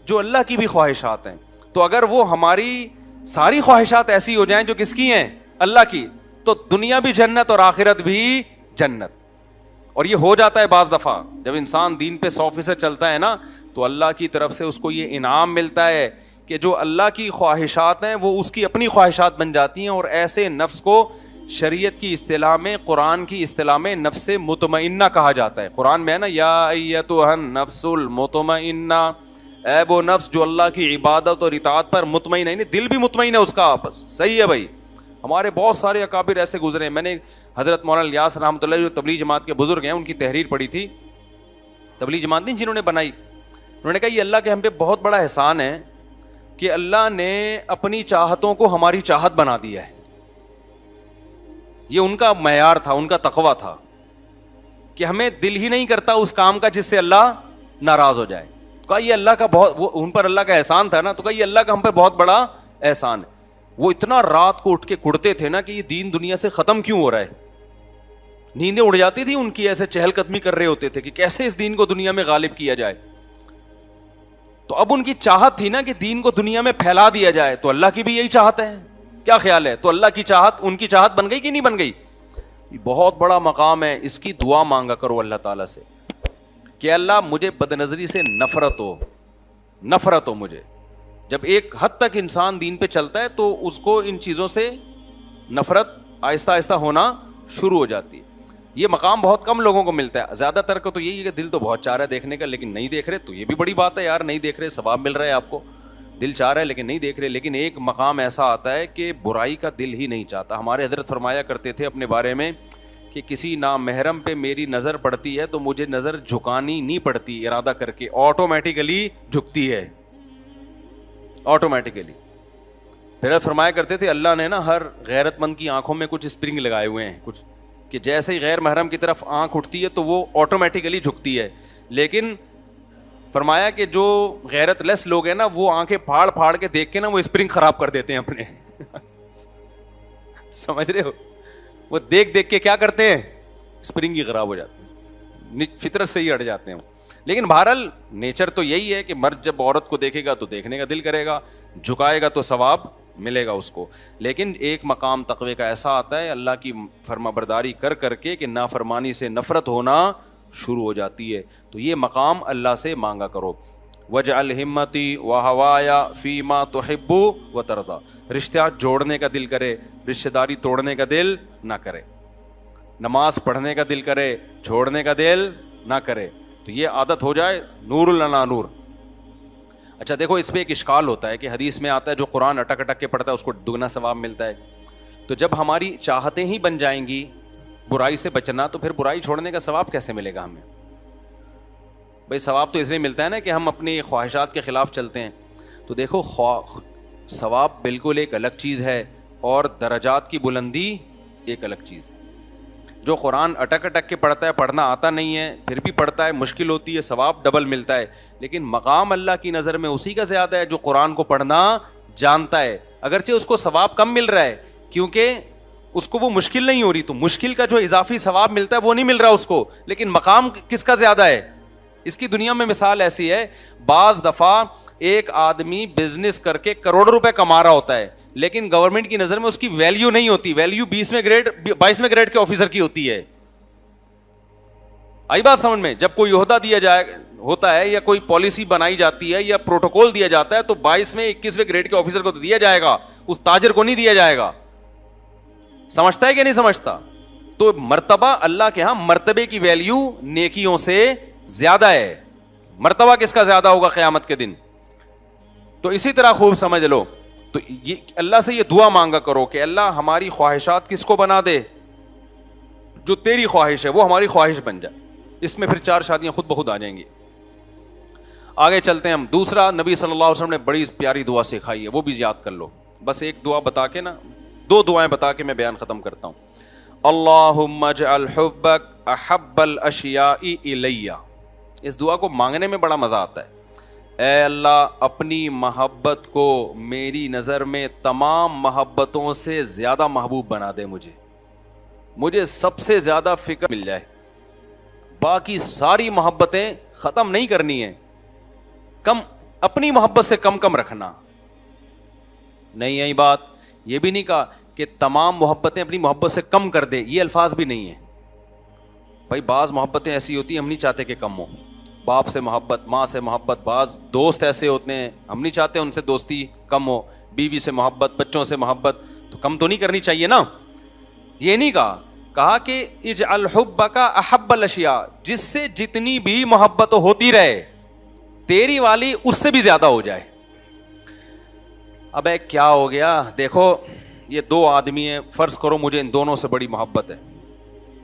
جو اللہ کی بھی خواہشات ہیں. تو اگر وہ ہماری ساری خواہشات ایسی ہو جائیں جو کس کی ہیں, اللہ کی, تو دنیا بھی جنت اور آخرت بھی جنت. اور یہ ہو جاتا ہے بعض دفعہ جب انسان دین پہ 100% چلتا ہے نا, تو اللہ کی طرف سے اس کو یہ انعام ملتا ہے کہ جو اللہ کی خواہشات ہیں وہ اس کی اپنی خواہشات بن جاتی ہیں. اور ایسے نفس کو شریعت کی اصطلاح میں, قرآن کی اصطلاح میں نفس مطمئنہ کہا جاتا ہے. قرآن میں ہے نا, یا ایتھا النفس المطمئنہ, اے وہ نفس جو اللہ کی عبادت اور اطاعت پر مطمئن ہے. دل بھی مطمئن ہے اس کا, آپس صحیح ہے بھائی. ہمارے بہت سارے اکابر ایسے گزرے ہیں. میں نے حضرت مولانا الیاس رحمۃ اللہ جو تبلیغ جماعت کے بزرگ ہیں ان کی تحریر پڑھی تھی. تبلیغ جماعت نہیں جنہوں نے بنائی, انہوں نے کہا یہ اللہ کے ہم پہ بہت بڑا احسان ہے کہ اللہ نے اپنی چاہتوں کو ہماری چاہت بنا دیا ہے. یہ ان کا معیار تھا, ان کا تقویٰ تھا کہ ہمیں دل ہی نہیں کرتا اس کام کا جس سے اللہ ناراض ہو جائے. تو کہا یہ اللہ کا بہت, وہ ان پر اللہ کا احسان تھا نا, تو کہا یہ اللہ کا ہم پہ بہت بڑا احسان ہے. وہ اتنا رات کو اٹھ کے کڑتے تھے نا کہ یہ دین دنیا سے ختم کیوں ہو رہا ہے. نیندیں اڑ جاتی تھی ان کی, ایسے چہل قدمی کر رہے ہوتے تھے کہ کیسے اس دین کو دنیا میں غالب کیا جائے. تو اب ان کی چاہت تھی نا کہ دین کو دنیا میں پھیلا دیا جائے, تو اللہ کی بھی یہی چاہت ہے. کیا خیال ہے, تو اللہ کی چاہت ان کی چاہت بن گئی کہ نہیں بن گئی؟ بہت بڑا مقام ہے. اس کی دعا مانگا کرو اللہ تعالیٰ سے کہ اللہ مجھے بد نظری سے نفرت ہو مجھے. جب ایک حد تک انسان دین پہ چلتا ہے تو اس کو ان چیزوں سے نفرت آہستہ آہستہ ہونا شروع ہو جاتی ہے. یہ مقام بہت کم لوگوں کو ملتا ہے. زیادہ تر کو تو یہی ہے کہ دل تو بہت چاہ رہا ہے دیکھنے کا لیکن نہیں دیکھ رہے. تو یہ بھی بڑی بات ہے یار, نہیں دیکھ رہے, ثواب مل رہا ہے آپ کو. دل چاہ رہا ہے لیکن نہیں دیکھ رہے. لیکن ایک مقام ایسا آتا ہے کہ برائی کا دل ہی نہیں چاہتا. ہمارے حضرت فرمایا کرتے تھے اپنے بارے میں کہ کسی نامحرم پہ میری نظر پڑتی ہے تو مجھے نظر جھکانی نہیں پڑتی, ارادہ کر کے آٹومیٹیکلی جھکتی ہے, آٹومیٹیکلی. پھر فرمایا کرتے تھے اللہ نے نا ہر غیرت مند کی آنکھوں میں کچھ اسپرنگ لگائے ہوئے ہیں, کچھ کہ جیسے ہی غیر محرم کی طرف آنکھ اٹھتی ہے تو وہ آٹومیٹیکلی جھکتی ہے. لیکن فرمایا کہ جو غیرت لیس لوگ ہیں نا وہ آنکھیں پھاڑ پھاڑ کے دیکھ کے نا وہ اسپرنگ خراب کر دیتے ہیں اپنے. سمجھ رہے ہو, وہ دیکھ دیکھ کے کیا کرتے ہیں, اسپرنگ ہی خراب ہو جاتی ہے, فطرت سے ہی ہٹ جاتے ہیں. لیکن بہرحال نیچر تو یہی ہے کہ مرد جب عورت کو دیکھے گا تو دیکھنے کا دل کرے گا, جھکائے گا تو ثواب ملے گا اس کو. لیکن ایک مقام تقوی کا ایسا آتا ہے اللہ کی فرما برداری کر کر کے کہ نافرمانی سے نفرت ہونا شروع ہو جاتی ہے. تو یہ مقام اللہ سے مانگا کرو. وجعل ہمتی وہوایا فیما تحب وترضا, رشتہ جوڑنے کا دل کرے, رشتہ داری توڑنے کا دل نہ کرے, نماز پڑھنے کا دل کرے, چھوڑنے کا دل نہ کرے. تو یہ عادت ہو جائے, نور لنا نور. اچھا دیکھو اس پہ ایک اشکال ہوتا ہے کہ حدیث میں آتا ہے جو قرآن اٹک اٹک کے پڑھتا ہے اس کو دگنا ثواب ملتا ہے. تو جب ہماری چاہتیں ہی بن جائیں گی برائی سے بچنا, تو پھر برائی چھوڑنے کا ثواب کیسے ملے گا ہمیں؟ بھائی ثواب تو اس لیے ملتا ہے نا کہ ہم اپنی خواہشات کے خلاف چلتے ہیں. تو دیکھو ثواب بالکل ایک الگ چیز ہے اور درجات کی بلندی ایک الگ چیز ہے. جو قرآن اٹک اٹک کے پڑھتا ہے, پڑھنا آتا نہیں ہے پھر بھی پڑھتا ہے, مشکل ہوتی ہے, ثواب ڈبل ملتا ہے. لیکن مقام اللہ کی نظر میں اسی کا زیادہ ہے جو قرآن کو پڑھنا جانتا ہے, اگرچہ اس کو ثواب کم مل رہا ہے کیونکہ اس کو وہ مشکل نہیں ہو رہی. تو مشکل کا جو اضافی ثواب ملتا ہے وہ نہیں مل رہا اس کو, لیکن مقام کس کا زیادہ ہے. اس کی دنیا میں مثال ایسی ہے, بعض دفعہ ایک آدمی بزنس کر کے کروڑوں روپے کما رہا ہوتا ہے لیکن گورنمنٹ کی نظر میں اس کی ویلیو نہیں ہوتی, ویلیو 22ویں گریڈ کے آفیسر کی ہوتی ہے. آئی بات سمجھ میں؟ جب کوئی عہدہ دیا جائے ہوتا ہے یا کوئی پالیسی بنائی جاتی ہے یا پروٹوکول دیا جاتا ہے تو 22ویں 21ویں گریڈ کے آفیسر کو تو دیا جائے گا, اس تاجر کو نہیں دیا جائے گا. سمجھتا ہے کہ نہیں سمجھتا؟ تو مرتبہ اللہ کے ہاں مرتبے کی ویلیو نیکیوں سے زیادہ ہے. مرتبہ کس کا زیادہ ہوگا قیامت کے دن؟ تو اسی طرح خوب سمجھ لو. تو یہ اللہ سے یہ دعا مانگا کرو کہ اللہ ہماری خواہشات کس کو بنا دے, جو تیری خواہش ہے وہ ہماری خواہش بن جائے. اس میں پھر 4 شادیاں خود بخود آ جائیں گی. آگے چلتے ہیں ہم. دوسرا نبی صلی اللہ علیہ وسلم نے بڑی پیاری دعا سکھائی ہے, وہ بھی یاد کر لو. بس ایک دعا بتا کے نا, 2 دعائیں بتا کے میں بیان ختم کرتا ہوں. اللہم اجعل حبک احب الاشیاء الی. اس دعا کو مانگنے میں بڑا مزہ آتا ہے. اے اللہ اپنی محبت کو میری نظر میں تمام محبتوں سے زیادہ محبوب بنا دے. مجھے سب سے زیادہ فکر مل جائے. باقی ساری محبتیں ختم نہیں کرنی ہیں, کم اپنی محبت سے کم رکھنا. نہیں یہی بات, یہ بھی نہیں کہا کہ تمام محبتیں اپنی محبت سے کم کر دے, یہ الفاظ بھی نہیں ہیں. بھائی بعض محبتیں ایسی ہوتی ہیں ہم نہیں چاہتے کہ کم ہو. باپ سے محبت, ماں سے محبت, بعض دوست ایسے ہوتے ہیں ہم نہیں چاہتے ان سے دوستی کم ہو. بیوی سے محبت, بچوں سے محبت, تو کم تو نہیں کرنی چاہیے نا. یہ نہیں کہا کہ اجعل حبک احب الاشیاء, جس سے جتنی بھی محبت ہوتی رہے تیری والی اس سے بھی زیادہ ہو جائے. اب کیا ہو گیا, دیکھو یہ دو آدمی ہیں, فرض کرو مجھے ان دونوں سے بڑی محبت ہے.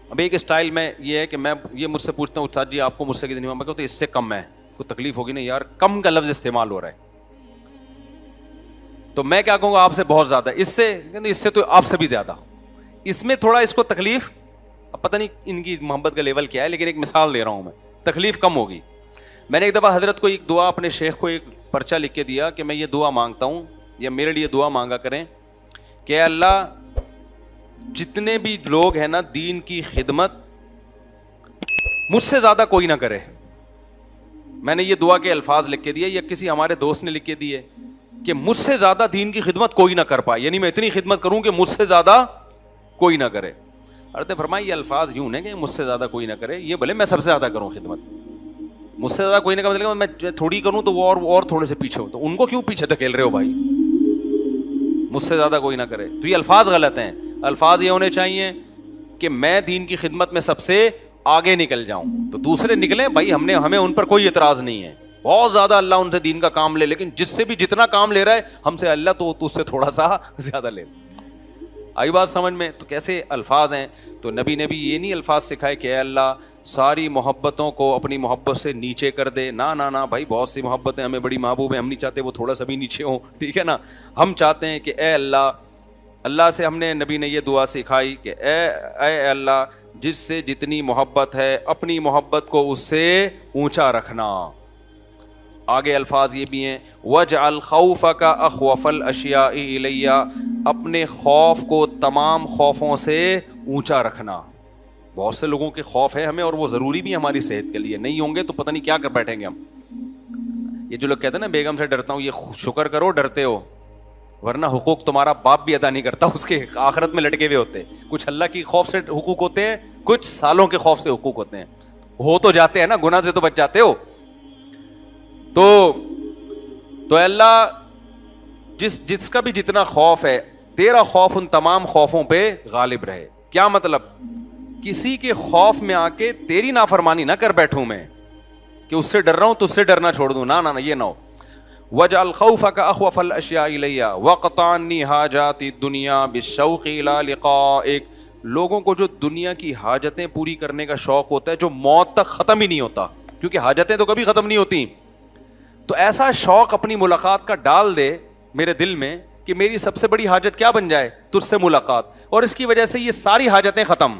اب ایک اسٹائل میں یہ ہے کہ میں یہ مجھ سے پوچھتا ہوں استاد جی آپ کو مجھ سے کتنی محبت ہے, تو اس سے کم ہے, کوئی تکلیف ہوگی نہیں یار, کم کا لفظ استعمال ہو رہا ہے. تو میں کیا کہوں گا آپ سے بہت زیادہ, اس سے تو آپ سے بھی زیادہ. اس میں تھوڑا اس کو تکلیف, اب پتہ نہیں ان کی محبت کا لیول کیا ہے, لیکن ایک مثال دے رہا ہوں میں, تکلیف کم ہوگی. میں نے ایک دفعہ حضرت کو ایک دعا, اپنے شیخ کو ایک پرچہ لکھ کے دیا کہ میں یہ دعا مانگتا ہوں, یا میرے لیے دعا مانگا کریں کہ اللہ جتنے بھی لوگ ہیں نا دین کی خدمت مجھ سے زیادہ کوئی نہ کرے. میں نے یہ دعا کے الفاظ لکھ کے دیے, یا کسی ہمارے دوست نے لکھ کے دیے کہ مجھ سے زیادہ دین کی خدمت کوئی نہ کر پائے, یعنی میں اتنی خدمت کروں کہ مجھ سے زیادہ کوئی نہ کرے. حضرت فرمایا یہ الفاظ یوں ہیں کہ مجھ سے زیادہ کوئی نہ کرے, یہ بھلے میں سب سے زیادہ کروں خدمت, مجھ سے زیادہ کوئی نہ کرے, میں تھوڑی کروں تو وہ اور تھوڑے سے پیچھے ہو, تو ان کو کیوں پیچھے دھکیل رہے ہو بھائی, مجھ سے زیادہ کوئی نہ کرے. تو یہ الفاظ غلط ہیں. الفاظ یہ ہونے چاہیے کہ میں دین کی خدمت میں سب سے آگے نکل جاؤں, تو دوسرے نکلیں بھائی, ہمیں ان پر کوئی اعتراض نہیں ہے, بہت زیادہ اللہ ان سے دین کا کام لے, لیکن جس سے بھی جتنا کام لے رہا ہے ہم سے اللہ تو اس سے تھوڑا سا زیادہ لے. آئی بات سمجھ میں؟ تو کیسے الفاظ ہیں. تو نبی نے بھی یہ نہیں الفاظ سکھائے کہ اے اللہ ساری محبتوں کو اپنی محبت سے نیچے کر دے. نہ بھائی, بہت سی محبتیں ہمیں بڑی محبوب ہیں, ہم نہیں چاہتے وہ تھوڑا سا بھی نیچے ہوں, ٹھیک ہے نا. ہم چاہتے ہیں کہ اے اللہ سے ہم نے, نبی نے یہ دعا سکھائی کہ اے اللہ جس سے جتنی محبت ہے اپنی محبت کو اس سے اونچا رکھنا. آگے الفاظ یہ بھی ہیں وَاجْعَلْ خَوْفَكَ أَخْوَفَ الْأَشْيَاءِ إِلَيَّ, اپنے خوف کو تمام خوفوں سے اونچا رکھنا. بہت سے لوگوں کے خوف ہے ہمیں, اور وہ ضروری بھی ہماری صحت کے لیے, نہیں ہوں گے تو پتہ نہیں کیا کر بیٹھیں گے ہم. یہ جو لوگ کہتے ہیں نا بیگم سے ڈرتا ہوں, یہ شکر کرو ڈرتے ہو, ورنہ حقوق تمہارا باپ بھی ادا نہیں کرتا, اس کے آخرت میں لٹکے ہوئے ہوتے. کچھ اللہ کی خوف سے حقوق ہوتے ہیں, کچھ سالوں کے خوف سے حقوق ہوتے ہیں. ہو تو جاتے ہیں نا, گناہ سے تو بچ جاتے ہو. تو اللہ جس کا بھی جتنا خوف ہے, تیرا خوف ان تمام خوفوں پہ غالب رہے. کیا مطلب؟ کسی کے خوف میں آ کے تیری نافرمانی نہ کر بیٹھوں میں کہ اس سے ڈر رہا ہوں تو اس سے ڈرنا چھوڑ دوں, نہ یہ نہ ہو. وَاجْعَلْ خَوْفَكَ أَخْوَفَ الْأَشْيَاءِ إِلَيَّ وَاقْطَعْ عَنِّي حَاجَاتِ الدُّنْيَا بِالشَّوْقِ إِلَىٰ لِقَائِكَ. لوگوں کو جو دنیا کی حاجتیں پوری کرنے کا شوق ہوتا ہے جو موت تک ختم ہی نہیں ہوتا, کیونکہ حاجتیں تو کبھی ختم نہیں ہوتی, تو ایسا شوق اپنی ملاقات کا ڈال دے میرے دل میں کہ میری سب سے بڑی حاجت کیا بن جائے, تجھ سے ملاقات, اور اس کی وجہ سے یہ ساری حاجتیں ختم,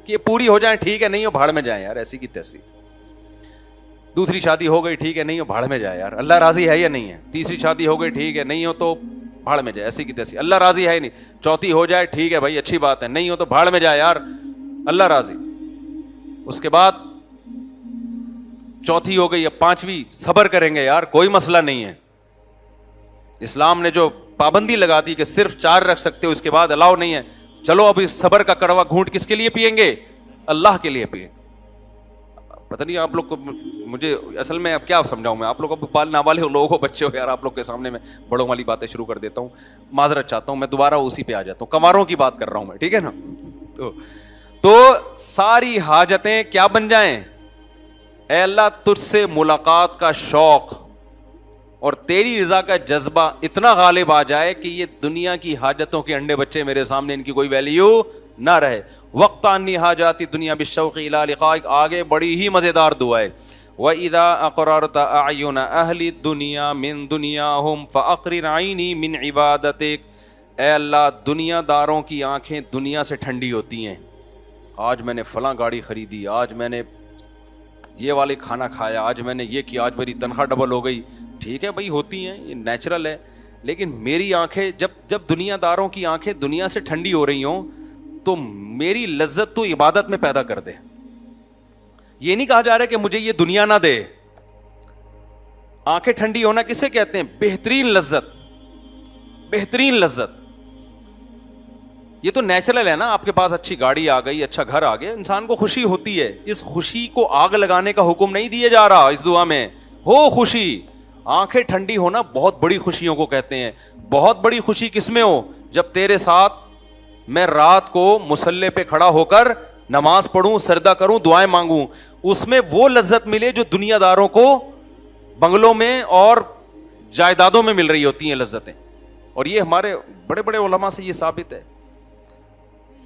کہ پوری ہو جائیں ٹھیک ہے, نہیں ہو بھاڑ میں جائیں یار, ایسی کی تیسی. دوسری شادی ہو گئی ٹھیک ہے, نہیں ہو بھاڑ میں جائے یار, اللہ راضی ہے یا نہیں ہے. تیسری شادی ہو گئی ٹھیک ہے, نہیں ہو تو بھاڑ میں جائے, ایسی کی تیسی, اللہ راضی ہے نہیں. چوتھی ہو جائے ٹھیک ہے بھائی اچھی بات ہے, نہیں ہو تو بھاڑ میں جائے یار, اللہ راضی. اس کے بعد چوتھی ہو گئی, اب پانچویں صبر کریں گے یار, کوئی مسئلہ نہیں ہے. اسلام نے جو پابندی لگا دی کہ صرف 4 رکھ سکتے ہو, اس کے بعد الاؤ نہیں ہے, چلو اب اس صبر کا کڑوا گھونٹ کس کے لیے پیئیں گے, اللہ کے لیے پیئیں. پتہ نہیں آپ لوگ کو, مجھے اصل میں اب کیا سمجھاؤں میں آپ لوگ کو, پالنے والے لوگوں کو, بچے ہو یار, آپ لوگ کے سامنے میں بڑوں والی باتیں شروع کر دیتا ہوں, معذرت چاہتا ہوں, میں دوبارہ اسی پہ آ جاتا ہوں, کنواروں کی بات کر رہا ہوں میں, ٹھیک ہے نا. تو ساری حاجتیں کیا بن جائیں, اے اللہ تجھ سے ملاقات کا شوق اور تیری رضا کا جذبہ اتنا غالب آ جائے کہ یہ دنیا کی حاجتوں کے انڈے بچے میرے سامنے, ان کی کوئی ویلیو نہ رہے. وقت عنی حاجات الدنیا بالشوق الی لقائک, آگے بڑی ہی مزیدار دعا ہے. وَإِذَا أَقْرَرْتَ أَعْيُنَ أَهْلِ الدُّنْيَا مِن دُنْيَاهُمْ فَأَقْرِرْ عَيْنِي مِنْ عِبَادَتِكَ. اے اللہ دنیا داروں کی آنکھیں دنیا سے ٹھنڈی ہوتی ہیں, آج میں نے فلاں گاڑی خریدی, آج میں نے یہ والے کھانا کھایا, آج میں نے یہ کیا, آج میری تنخواہ ڈبل ہو گئی. ٹھیک ہے بھائی, ہوتی ہیں, یہ نیچرل ہے. لیکن میری آنکھیں جب دنیا داروں کی آنکھیں دنیا سے ٹھنڈی ہو رہی ہوں تو میری لذت تو عبادت میں پیدا کر دے. یہ نہیں کہا جا رہا کہ مجھے یہ دنیا نہ دے. آنکھیں ٹھنڈی ہونا کسے کہتے ہیں؟ بہترین لذت, بہترین لذت. یہ تو نیچرل ہے نا, آپ کے پاس اچھی گاڑی آ گئی, اچھا گھر آ گیا, انسان کو خوشی ہوتی ہے. اس خوشی کو آگ لگانے کا حکم نہیں دیا جا رہا اس دعا میں. ہو خوشی, آنکھیں ٹھنڈی ہونا بہت بڑی خوشیوں کو کہتے ہیں. بہت بڑی خوشی کس میں ہو؟ جب تیرے ساتھ میں رات کو مصلی پہ کھڑا ہو کر نماز پڑھوں, سجدہ کروں, دعائیں مانگوں, اس میں وہ لذت ملے جو دنیا داروں کو بنگلوں میں اور جائیدادوں میں مل رہی ہوتی ہیں لذتیں. اور یہ ہمارے بڑے بڑے علماء سے یہ ثابت ہے.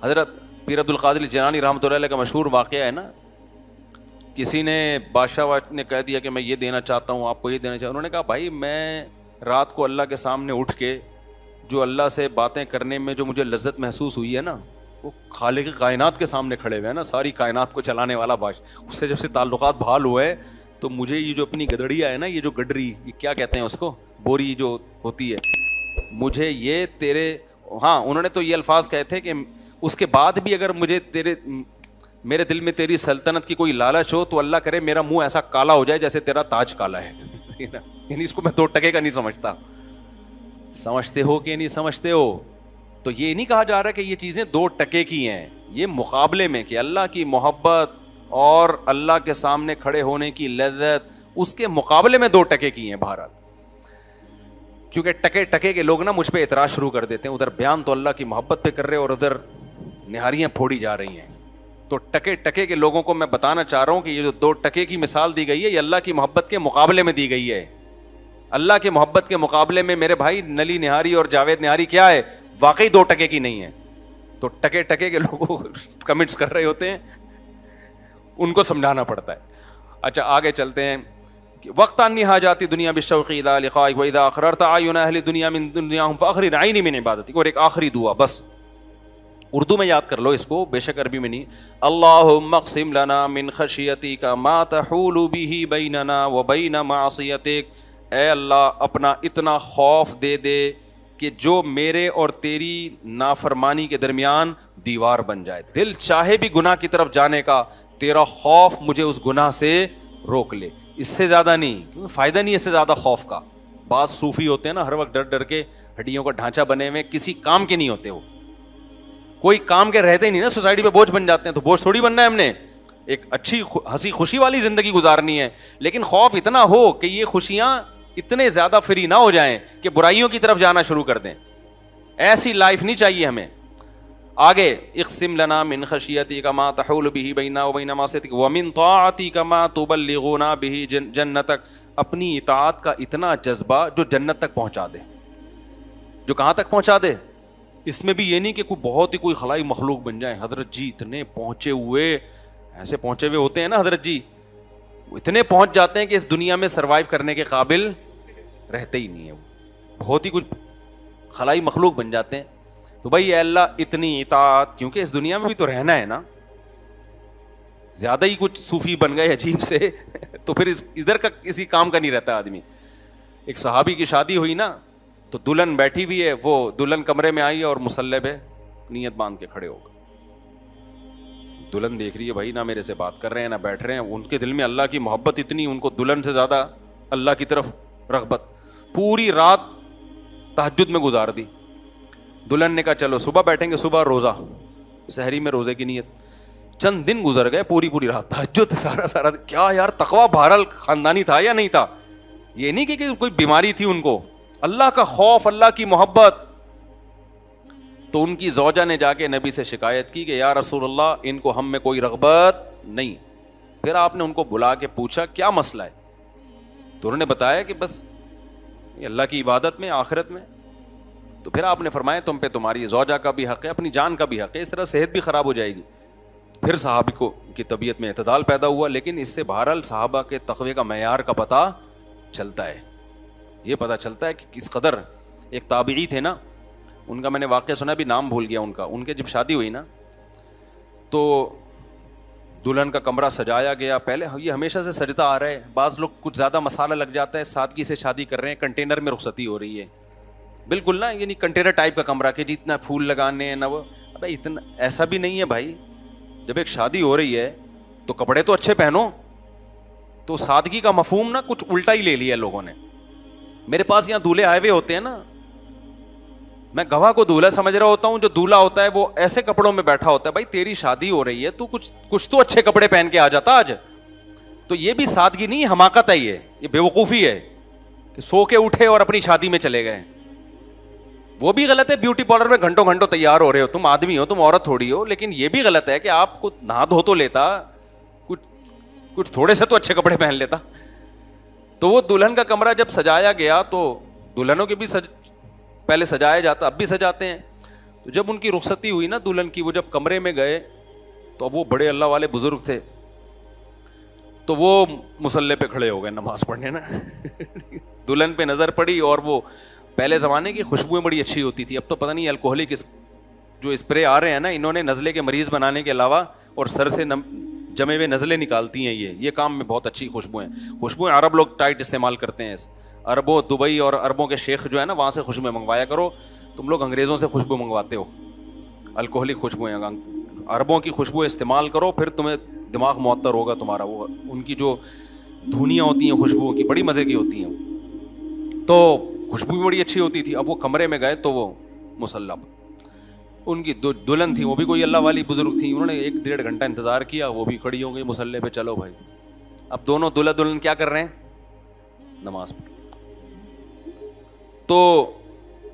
حضرت پیر عبد القادر جیلانی رحمۃ اللہ علیہ کا مشہور واقعہ ہے نا, کسی نے بادشاہ نے کہہ دیا کہ میں یہ دینا چاہتا ہوں, آپ کو یہ دینا چاہتا ہوں. انہوں نے کہا بھائی میں رات کو اللہ کے سامنے اٹھ کے جو اللہ سے باتیں کرنے میں جو مجھے لذت محسوس ہوئی ہے نا, وہ خالق کائنات کے سامنے کھڑے ہوئے ہیں نا, ساری کائنات کو چلانے والا بادشاہ, اس سے جب سے تعلقات بحال ہوئے تو مجھے یہ جو اپنی گدڑیا ہے نا, یہ جو گڈری, یہ کیا کہتے ہیں اس کو, بوری جو ہوتی ہے, مجھے یہ تیرے, ہاں انہوں نے تو یہ الفاظ کہے تھے کہ اس کے بعد بھی اگر مجھے میرے دل میں تیری سلطنت کی کوئی لالچ ہو تو اللہ کرے میرا منہ ایسا کالا ہو جائے جیسے تیرا تاج کالا ہے. یعنی اس کو میں 2 ٹکے کا نہیں سمجھتا. سمجھتے ہو کہ نہیں سمجھتے ہو؟ تو یہ نہیں کہا جا رہا کہ یہ چیزیں 2 ٹکے کی ہیں. یہ مقابلے میں کہ اللہ کی محبت اور اللہ کے سامنے کھڑے ہونے کی لذت, اس کے مقابلے میں 2 ٹکے کی ہیں. بہرحال کیونکہ ٹکے ٹکے کے لوگ نا مجھ پہ اعتراض شروع کر دیتے ہیں, ادھر بیان تو اللہ کی محبت پہ کر رہے اور ادھر نہاریاں پھوڑی جا رہی ہیں. تو ٹکے ٹکے کے لوگوں کو میں بتانا چاہ رہا ہوں کہ یہ جو 2 ٹکے کی مثال دی گئی ہے, یہ اللہ کی محبت کے مقابلے میں دی گئی ہے. اللہ کے محبت کے مقابلے میں میرے بھائی نلی نہاری اور جاوید نہاری کیا ہے؟ واقعی 2 ٹکے کی نہیں ہے. تو ٹکے ٹکے کے لوگوں کمنٹس کر رہے ہوتے ہیں, ان کو سمجھانا پڑتا ہے. اچھا آگے چلتے ہیں. وقت آنی حاجاتی دنیا بالشوق الی لقائک واذا اخررت اعین اہل دنیا من دنیاہم فاخرج عینی من عبادتک. اور ایک آخری دعا, بس اردو میں یاد کر لو اس کو, بے شک عربی میں نہیں. اللہم اقسم لنا من خشیتک ما تحول به بیننا وبین معصیتک. اے اللہ اپنا اتنا خوف دے دے کہ جو میرے اور تیری نافرمانی کے درمیان دیوار بن جائے. دل چاہے بھی گناہ کی طرف جانے کا, تیرا خوف مجھے اس گناہ سے روک لے. اس سے زیادہ نہیں, کیونکہ فائدہ نہیں اس سے زیادہ خوف کا. بعض صوفی ہوتے ہیں نا, ہر وقت ڈر ڈر کے ہڈیوں کا ڈھانچہ بنے ہوئے, کسی کام کے نہیں ہوتے, وہ کوئی کام کے رہتے ہی نہیں نا, سوسائٹی پہ بوجھ بن جاتے ہیں. تو بوجھ تھوڑی بننا ہے ہم نے, ایک اچھی ہنسی خوشی والی زندگی گزارنی ہے. لیکن خوف اتنا ہو کہ یہ خوشیاں اتنے زیادہ فری نہ ہو جائیں کہ برائیوں کی طرف جانا شروع کر دیں. ایسی لائف نہیں چاہیے ہمیں. آگے اقسم لنا من خشیتک ما تحول به بیننا وبین معصیتک ومن طاعتک ما تبلغنا به جنتک. اپنی اطاعت کا اتنا جذبہ جو جنت تک پہنچا دے. جو کہاں تک پہنچا دے؟ اس میں بھی یہ نہیں کہ کوئی بہت ہی کوئی خلائی مخلوق بن جائے. حضرت جی اتنے پہنچے ہوئے, ایسے پہنچے ہوئے ہوتے ہیں نا حضرت جی, اتنے پہنچ جاتے ہیں کہ اس دنیا میں سروائیو کرنے کے قابل رہتے ہی نہیں ہے, بہت ہی کچھ خلائی مخلوق بن جاتے ہیں. تو بھائی اے اللہ اتنی اطاعت, کیونکہ اس دنیا میں بھی تو رہنا ہے نا. زیادہ ہی کچھ صوفی بن گئے عجیب سے تو پھر ادھر کا کسی کام کا نہیں رہتا آدمی. ایک صحابی کی شادی ہوئی نا, تو دلہن بیٹھی بھی ہے, وہ دلہن کمرے میں آئی اور مصلی پہ نیت باندھ کے کھڑے ہو گئے. دلہن دیکھ رہی ہے بھائی, نہ میرے سے بات کر رہے ہیں نہ بیٹھ رہے ہیں. ان کے دل میں اللہ کی محبت اتنی, ان کو دلہن سے زیادہ اللہ کی طرف رغبت. پوری رات تہجد میں گزار دی. دلہن نے کہا چلو صبح بیٹھیں گے, صبح روزہ, سحری میں روزے کی نیت. چند دن گزر گئے, پوری رات تہجد, سارا کیا یار تقویٰ بہرحال خاندانی تھا یا نہیں تھا. یہ نہیں کہ کوئی بیماری تھی ان کو, اللہ کا خوف, اللہ کی محبت. تو ان کی زوجہ نے جا کے نبی سے شکایت کی کہ یا رسول اللہ ان کو ہم میں کوئی رغبت نہیں. پھر آپ نے ان کو بلا کے پوچھا کیا مسئلہ ہے, تو انہوں نے بتایا کہ بس اللہ کی عبادت میں, آخرت میں. تو پھر آپ نے فرمایا تم پہ تمہاری زوجہ کا بھی حق ہے, اپنی جان کا بھی حق ہے, اس طرح صحت بھی خراب ہو جائے گی. پھر صحابی کو کی طبیعت میں اعتدال پیدا ہوا. لیکن اس سے بہرحال صحابہ کے تقوی کا معیار کا پتہ چلتا ہے. یہ پتہ چلتا ہے کہ کس قدر. ایک تابعی تھے نا, ان کا میں نے واقعہ سنا, بھی نام بھول گیا ان کا. ان کے جب شادی ہوئی نا تو دلہن کا کمرہ سجایا گیا. پہلے یہ ہمیشہ سے سجتا آ رہا ہے. بعض لوگ کچھ زیادہ مسالہ لگ جاتا ہے, سادگی سے شادی کر رہے ہیں, کنٹینر میں رخصتی ہو رہی ہے بالکل نا, یعنی کنٹینر ٹائپ کا کمرہ کہ جتنا پھول لگانے ہیں نا وہ. ابے اتنا ایسا بھی نہیں ہے بھائی. جب ایک شادی ہو رہی ہے تو کپڑے تو اچھے پہنو. تو سادگی کا مفہوم نا کچھ الٹا ہی لے لیا لوگوں نے. میرے پاس یہاں دولہے آئے ہوئے ہوتے ہیں نا, میں گواہ کو دولہا سمجھ رہا ہوتا ہوں, جو دولہا ہوتا ہے وہ ایسے کپڑوں میں بیٹھا ہوتا ہے. بھائی تیری شادی ہو رہی ہے, تو کچھ تو اچھے کپڑے پہن کے آ جاتا آج. تو یہ بھی سادگی نہیں, حماقت ہے, یہ بیوقوفی ہے کہ سو کے اٹھے اور اپنی شادی میں چلے گئے. وہ بھی غلط ہے, بیوٹی پارلر میں گھنٹوں گھنٹوں تیار ہو رہے ہو, تم آدمی ہو, تم عورت تھوڑی ہو. لیکن یہ بھی غلط ہے کہ آپ کو نہا دھو تو لیتا, کچھ تھوڑے سے تو اچھے کپڑے پہن لیتا. تو وہ دلہن کا کمرہ جب سجایا گیا تو دلہنوں کے بھی پہلے سجایا جاتا, اب بھی سجاتے ہیں. تو جب ان کی رخصتی ہوئی نا دلہن کی, وہ جب کمرے میں گئے تو اب وہ بڑے اللہ والے بزرگ تھے, تو وہ مصلی پہ کھڑے ہو گئے نماز پڑھنے نا. دلہن پہ نظر پڑی, اور وہ پہلے زمانے کی خوشبوئیں بڑی اچھی ہوتی تھی. اب تو پتہ نہیں الکوہلک جو اسپرے آ رہے ہیں نا, انہوں نے نزلے کے مریض بنانے کے علاوہ اور سر سے جمے ہوئے نزلے نکالتی ہیں. یہ کام میں بہت اچھی خوشبوئیں عرب لوگ ٹائٹ استعمال کرتے ہیں. عربوں, دبئی اور عربوں کے شیخ جو ہے نا, وہاں سے خوشبوئیں منگوایا کرو. تم لوگ انگریزوں سے خوشبو منگواتے ہو, الکوہلک خوشبوئیں. عربوں کی خوشبو استعمال کرو, پھر تمہیں دماغ معطر ہوگا تمہارا. وہ ان کی جو دھنیاں ہوتی ہیں خوشبوؤں کی, بڑی مزے کی ہوتی ہیں. تو خوشبو بھی بڑی اچھی ہوتی تھی. اب وہ کمرے میں گئے تو وہ مصلی, ان کی دلہن تھی, وہ بھی کوئی اللہ والی بزرگ تھی. انہوں نے 1-1.5 گھنٹہ انتظار کیا, وہ بھی کھڑی ہو گئی مصلی پہ. چلو بھائی, اب دونوں دلہا دلہن کیا کر رہے ہیں, نماز پڑھ. تو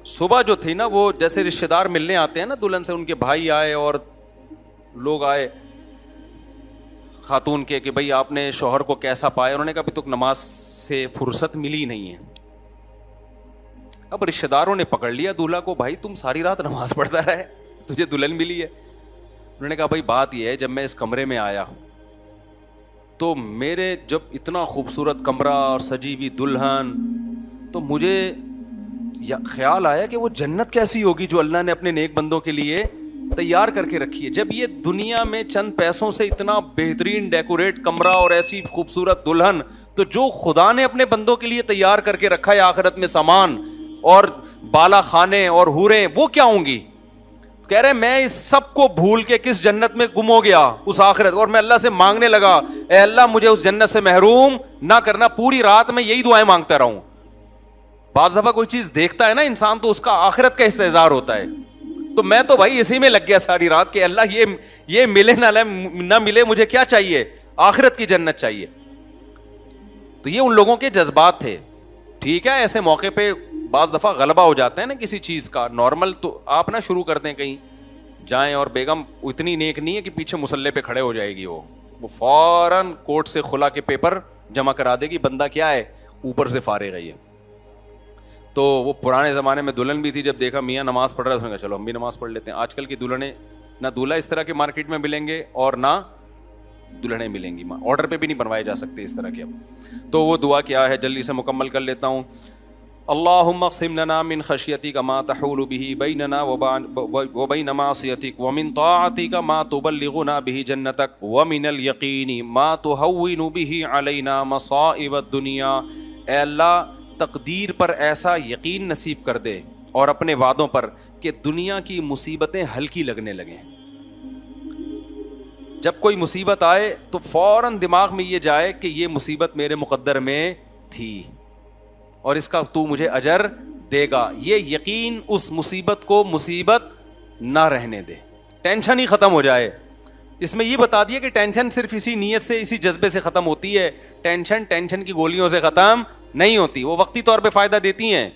صبح جو تھی نا, وہ جیسے رشتے دار ملنے آتے ہیں نا دلہن سے, ان کے بھائی آئے اور لوگ آئے خاتون کے کہ بھائی آپ نے شوہر کو کیسا پایا. انہوں نے کہا ابھی تک نماز سے فرصت ملی نہیں ہے. اب رشتے داروں نے پکڑ لیا دولہا کو, بھائی تم ساری رات نماز پڑھتا رہے, تجھے دلہن ملی ہے. انہوں نے کہا بھائی بات یہ ہے, جب میں اس کمرے میں آیا تو میرے جب اتنا خوبصورت کمرہ اور سجی ہوئی دلہن, تو مجھے خیال آیا کہ وہ جنت کیسی ہوگی جو اللہ نے اپنے نیک بندوں کے لیے تیار کر کے رکھی ہے. جب یہ دنیا میں چند پیسوں سے اتنا بہترین ڈیکوریٹ کمرہ اور ایسی خوبصورت دلہن, تو جو خدا نے اپنے بندوں کے لیے تیار کر کے رکھا ہے آخرت میں سامان اور بالا خانے اور حوریں, وہ کیا ہوں گی. کہہ رہے میں اس سب کو بھول کے کس جنت میں گم ہو گیا اس آخرت, اور میں اللہ سے مانگنے لگا, اے اللہ مجھے اس جنت سے محروم نہ کرنا. پوری رات میں یہی دعائیں مانگتا رہا ہوں. بعض دفعہ کوئی چیز دیکھتا ہے نا انسان, تو اس کا آخرت کا استحضار ہوتا ہے. تو میں تو بھائی اسی میں لگ گیا ساری رات کہ اللہ یہ ملے نہ ملے, مجھے کیا چاہیے, آخرت کی جنت چاہیے. تو یہ ان لوگوں کے جذبات تھے. ٹھیک ہے, ایسے موقع پہ بعض دفعہ غلبہ ہو جاتا ہے نا کسی چیز کا, نارمل. تو آپ نہ شروع کر دیں کہیں جائیں, اور بیگم اتنی نیک نہیں ہے کہ پیچھے مصلی پہ کھڑے ہو جائے گی, وہ فوراً کورٹ سے خلا کے پیپر جمع کرا دے گی, بندہ کیا ہے اوپر سے فارغ ہے یہ. تو وہ پرانے زمانے میں دلہن بھی تھی, جب دیکھا میاں نماز پڑھ رہا ہے, اس نے کہا چلو ہم بھی نماز پڑھ لیتے ہیں. آج کل کی دلہنیں, نہ دولہا اس طرح کے مارکیٹ میں ملیں گے اور نہ دلہنیں ملیں گی, آرڈر پہ بھی نہیں بنوائے جا سکتے اس طرح کے. اب تو وہ دعا کیا ہے, جلدی سے مکمل کر لیتا ہوں. اللہم اقسم لنا من خشیتک ما تحول به بیننا وبین معصیتک ومن طاعتک ما تبلغنا به جنتک ومن الیقین ما تہون به علینا مصائب الدنیا. اے اللہ تقدیر پر ایسا یقین نصیب کر دے اور اپنے وعدوں پر کہ دنیا کی مصیبتیں ہلکی لگنے لگیں. جب کوئی مصیبت آئے تو فوراً دماغ میں یہ جائے کہ یہ مصیبت میرے مقدر میں تھی اور اس کا تو مجھے اجر دے گا. یہ یقین اس مصیبت کو مصیبت نہ رہنے دے, ٹینشن ہی ختم ہو جائے. اس میں یہ بتا دیا کہ ٹینشن صرف اسی نیت سے, اسی جذبے سے ختم ہوتی ہے. ٹینشن کی گولیوں سے ختم نہیں ہوتی. وہ وقتی طور پہ فائدہ دیتی ہیں,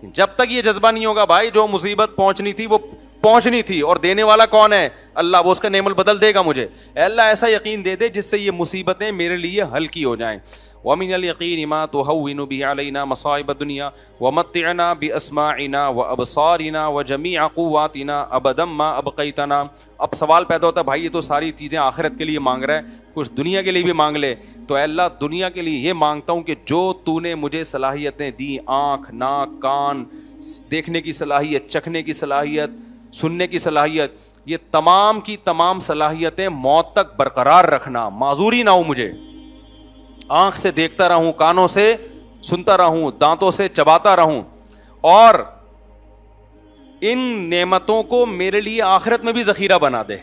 جب تک یہ جذبہ نہیں ہوگا بھائی جو مصیبت پہنچنی تھی وہ پہنچنی تھی, اور دینے والا کون ہے, اللہ, وہ اس کا نعمت بدل دے گا مجھے. اے اللہ ایسا یقین دے دے جس سے یہ مصیبتیں میرے لیے ہلکی ہو جائیں. وَمِنَ الْيَقِينِ مَا تُهَوِّنُ بِهِ عَلَيْنَا مَصَائِبَ الدُّنْيَا وَمَتِّعْنَا بِأَسْمَاعِنَا وَأَبْصَارِنَا وَجَمِيعَ قُوَّاتِنَا أَبَدًا مَا أَبْقَيْتَنَا. اب سوال پیدا ہوتا ہے بھائی یہ تو ساری چیزیں آخرت کے لیے مانگ رہا ہے, کچھ دنیا کے لیے بھی مانگ لے. تو اے اللہ دنیا کے لیے یہ مانگتا ہوں کہ جو تو نے مجھے صلاحیتیں دی, آنکھ, ناک, کان, دیکھنے کی صلاحیت, چکھنے کی صلاحیت, سننے کی صلاحیت, یہ تمام کی تمام صلاحیتیں موت تک برقرار رکھنا، معذوری نہ ہو مجھے، آنکھ سے دیکھتا رہوں، کانوں سے سنتا رہوں، دانتوں سے چباتا رہوں، اور ان نعمتوں کو میرے لیے آخرت میں بھی ذخیرہ بنا دے.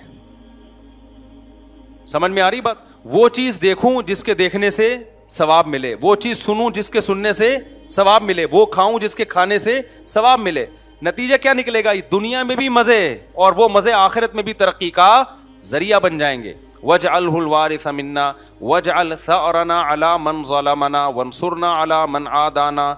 سمجھ میں آ رہی بات؟ وہ چیز دیکھوں جس کے دیکھنے سے ثواب ملے، وہ چیز سنوں جس کے سننے سے ثواب ملے، وہ کھاؤں جس کے کھانے سے ثواب ملے. نتیجہ کیا نکلے گا؟ دنیا میں بھی مزے، اور وہ مزے آخرت میں بھی ترقی کا ذریعہ بن جائیں گے. وَاجْعَلْهُ الْوَارِثَ مِنَّا وَاجْعَلْ ثَأْرَنَا عَلَىٰ مَنْ ظَلَمَنَا وَانصُرْنَا عَلَىٰ مَنْ عَادَانَا.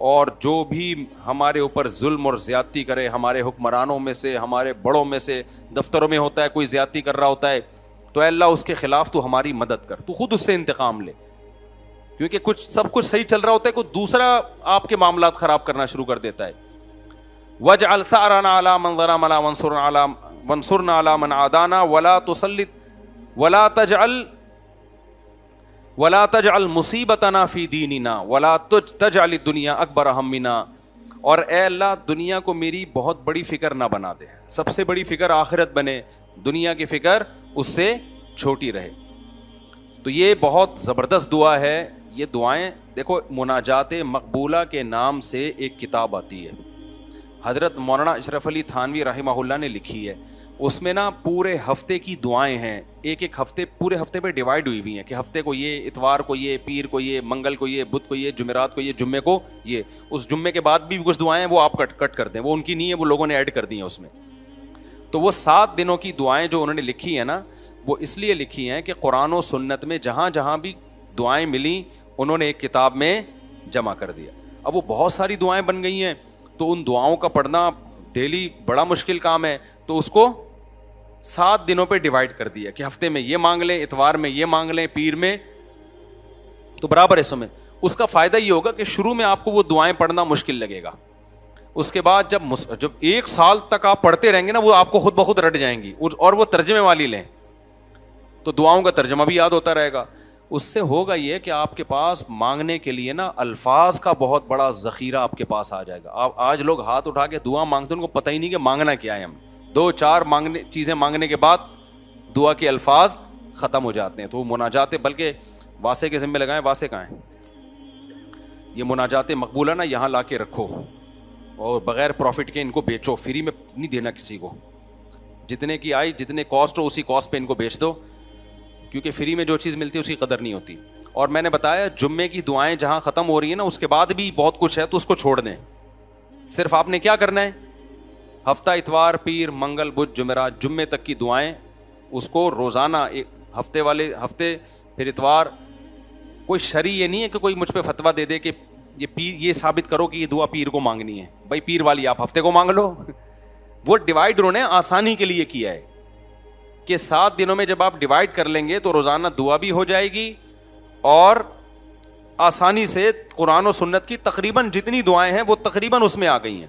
اور جو بھی ہمارے اوپر ظلم اور زیادتی کرے، ہمارے حکمرانوں میں سے، ہمارے بڑوں میں سے، دفتروں میں ہوتا ہے کوئی زیادتی کر رہا ہوتا ہے، تو اے اللہ اس کے خلاف تو ہماری مدد کر، تو خود اس سے انتقام لے. کیونکہ سب کچھ صحیح چل رہا ہوتا ہے، کوئی دوسرا آپ کے معاملات خراب کرنا شروع کر دیتا ہے. وَاجْعَلْ ثَأْرَنَا عَلَىٰ مَنْ ظَلَمَنَا وَانصُرْنَا عَلَىٰ مَنْ عَادَانَا وَلَا تَجْعَلْ مُصِيبَتَنَا فِي دِينِنَا وَلَا تَجْعَلِ الدُّنْيَا أَكْبَرَ هَمِّنَا. اور اے اللہ دنیا کو میری بہت بڑی فکر نہ بنا دے، سب سے بڑی فکر آخرت بنے، دنیا کی فکر اس سے چھوٹی رہے. تو یہ بہت زبردست دعا ہے. یہ دعائیں دیکھو، مناجات مقبولہ کے نام سے ایک کتاب آتی ہے، حضرت مولانا اشرف علی تھانوی رحمہ اللہ نے لکھی ہے. اس میں نا پورے ہفتے کی دعائیں ہیں، ایک ہفتے، پورے ہفتے پہ ڈیوائیڈ ہوئی ہوئی ہیں کہ ہفتے کو یہ، اتوار کو یہ، پیر کو یہ، منگل کو یہ، بدھ کو یہ، جمعرات کو یہ، جمعے کو یہ. اس جمعے کے بعد بھی کچھ دعائیں وہ آپ کٹ کر دیں، وہ ان کی نہیں ہے، وہ لوگوں نے ایڈ کر دی ہیں اس میں. تو وہ 7 دنوں کی دعائیں جو انہوں نے لکھی ہیں نا، وہ اس لیے لکھی ہیں کہ قرآن و سنت میں جہاں جہاں بھی دعائیں ملیں انہوں نے ایک کتاب میں جمع کر دیا. اب وہ بہت ساری دعائیں بن گئی ہیں، تو ان دعاؤں کا پڑھنا ڈیلی بڑا مشکل کام ہے. تو اس کو 7 دنوں پہ ڈیوائڈ کر دیا کہ ہفتے میں یہ مانگ لیں، اتوار میں یہ مانگ لیں، پیر میں تو برابر اس میں. اس کا فائدہ یہ ہوگا کہ شروع میں آپ کو وہ دعائیں پڑھنا مشکل لگے گا، اس کے بعد جب 1 سال تک آپ پڑھتے رہیں گے نا، وہ آپ کو خود بخود رٹ جائیں گی. اور وہ ترجمے والی لیں تو دعاؤں کا ترجمہ بھی یاد ہوتا رہے گا. اس سے ہوگا یہ کہ آپ کے پاس مانگنے کے لیے نا الفاظ کا بہت بڑا ذخیرہ آپ کے پاس آ جائے گا. آج لوگ ہاتھ اٹھا کے دعا مانگتے ہیں، ان کو پتہ ہی نہیں کہ مانگنا کیا ہے. ہم 2-4 چیزیں مانگنے کے بعد دعا کے الفاظ ختم ہو جاتے ہیں. تو وہ مناجات، بلکہ واسطے کے ذمہ لگائیں. واسطے کہاں ہیں؟ یہ مناجات مقبولہ نا یہاں لا کے رکھو، اور بغیر پروفٹ کے ان کو بیچو، فری میں نہیں دینا کسی کو. جتنے کی آئی، جتنے کاسٹ ہو اسی کاسٹ پہ ان کو بیچ دو، کیونکہ فری میں جو چیز ملتی ہے اس کی قدر نہیں ہوتی. اور میں نے بتایا جمعے کی دعائیں جہاں ختم ہو رہی ہیں نا، اس کے بعد بھی بہت کچھ ہے، تو اس کو چھوڑ دیں. صرف آپ نے کیا کرنا ہے، ہفتہ اتوار، پیر، منگل، بدھ، جمعرات، جمعے تک کی دعائیں اس کو روزانہ، ہفتے والے ہفتے، پھر اتوار. کوئی شرعی یہ نہیں ہے کہ کوئی مجھ پہ فتویٰ دے دے کہ یہ پیر، یہ ثابت کرو کہ یہ دعا پیر کو مانگنی ہے. بھائی پیر والی آپ ہفتے کو مانگ لو. وہ ڈیوائڈ انہوں نے آسانی کے لیے کیا ہے کہ 7 دنوں میں جب آپ ڈیوائڈ کر لیں گے تو روزانہ دعا بھی ہو جائے گی، اور آسانی سے قرآن و سنت کی تقریباً جتنی دعائیں ہیں وہ تقریباً اس میں آ گئی ہیں.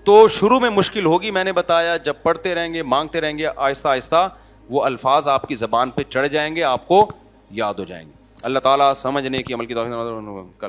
تو شروع میں مشکل ہوگی، میں نے بتایا جب پڑھتے رہیں گے، مانگتے رہیں گے، آہستہ آہستہ وہ الفاظ آپ کی زبان پہ چڑھ جائیں گے، آپ کو یاد ہو جائیں گے. اللہ تعالیٰ سمجھنے کی، عمل کی توفیق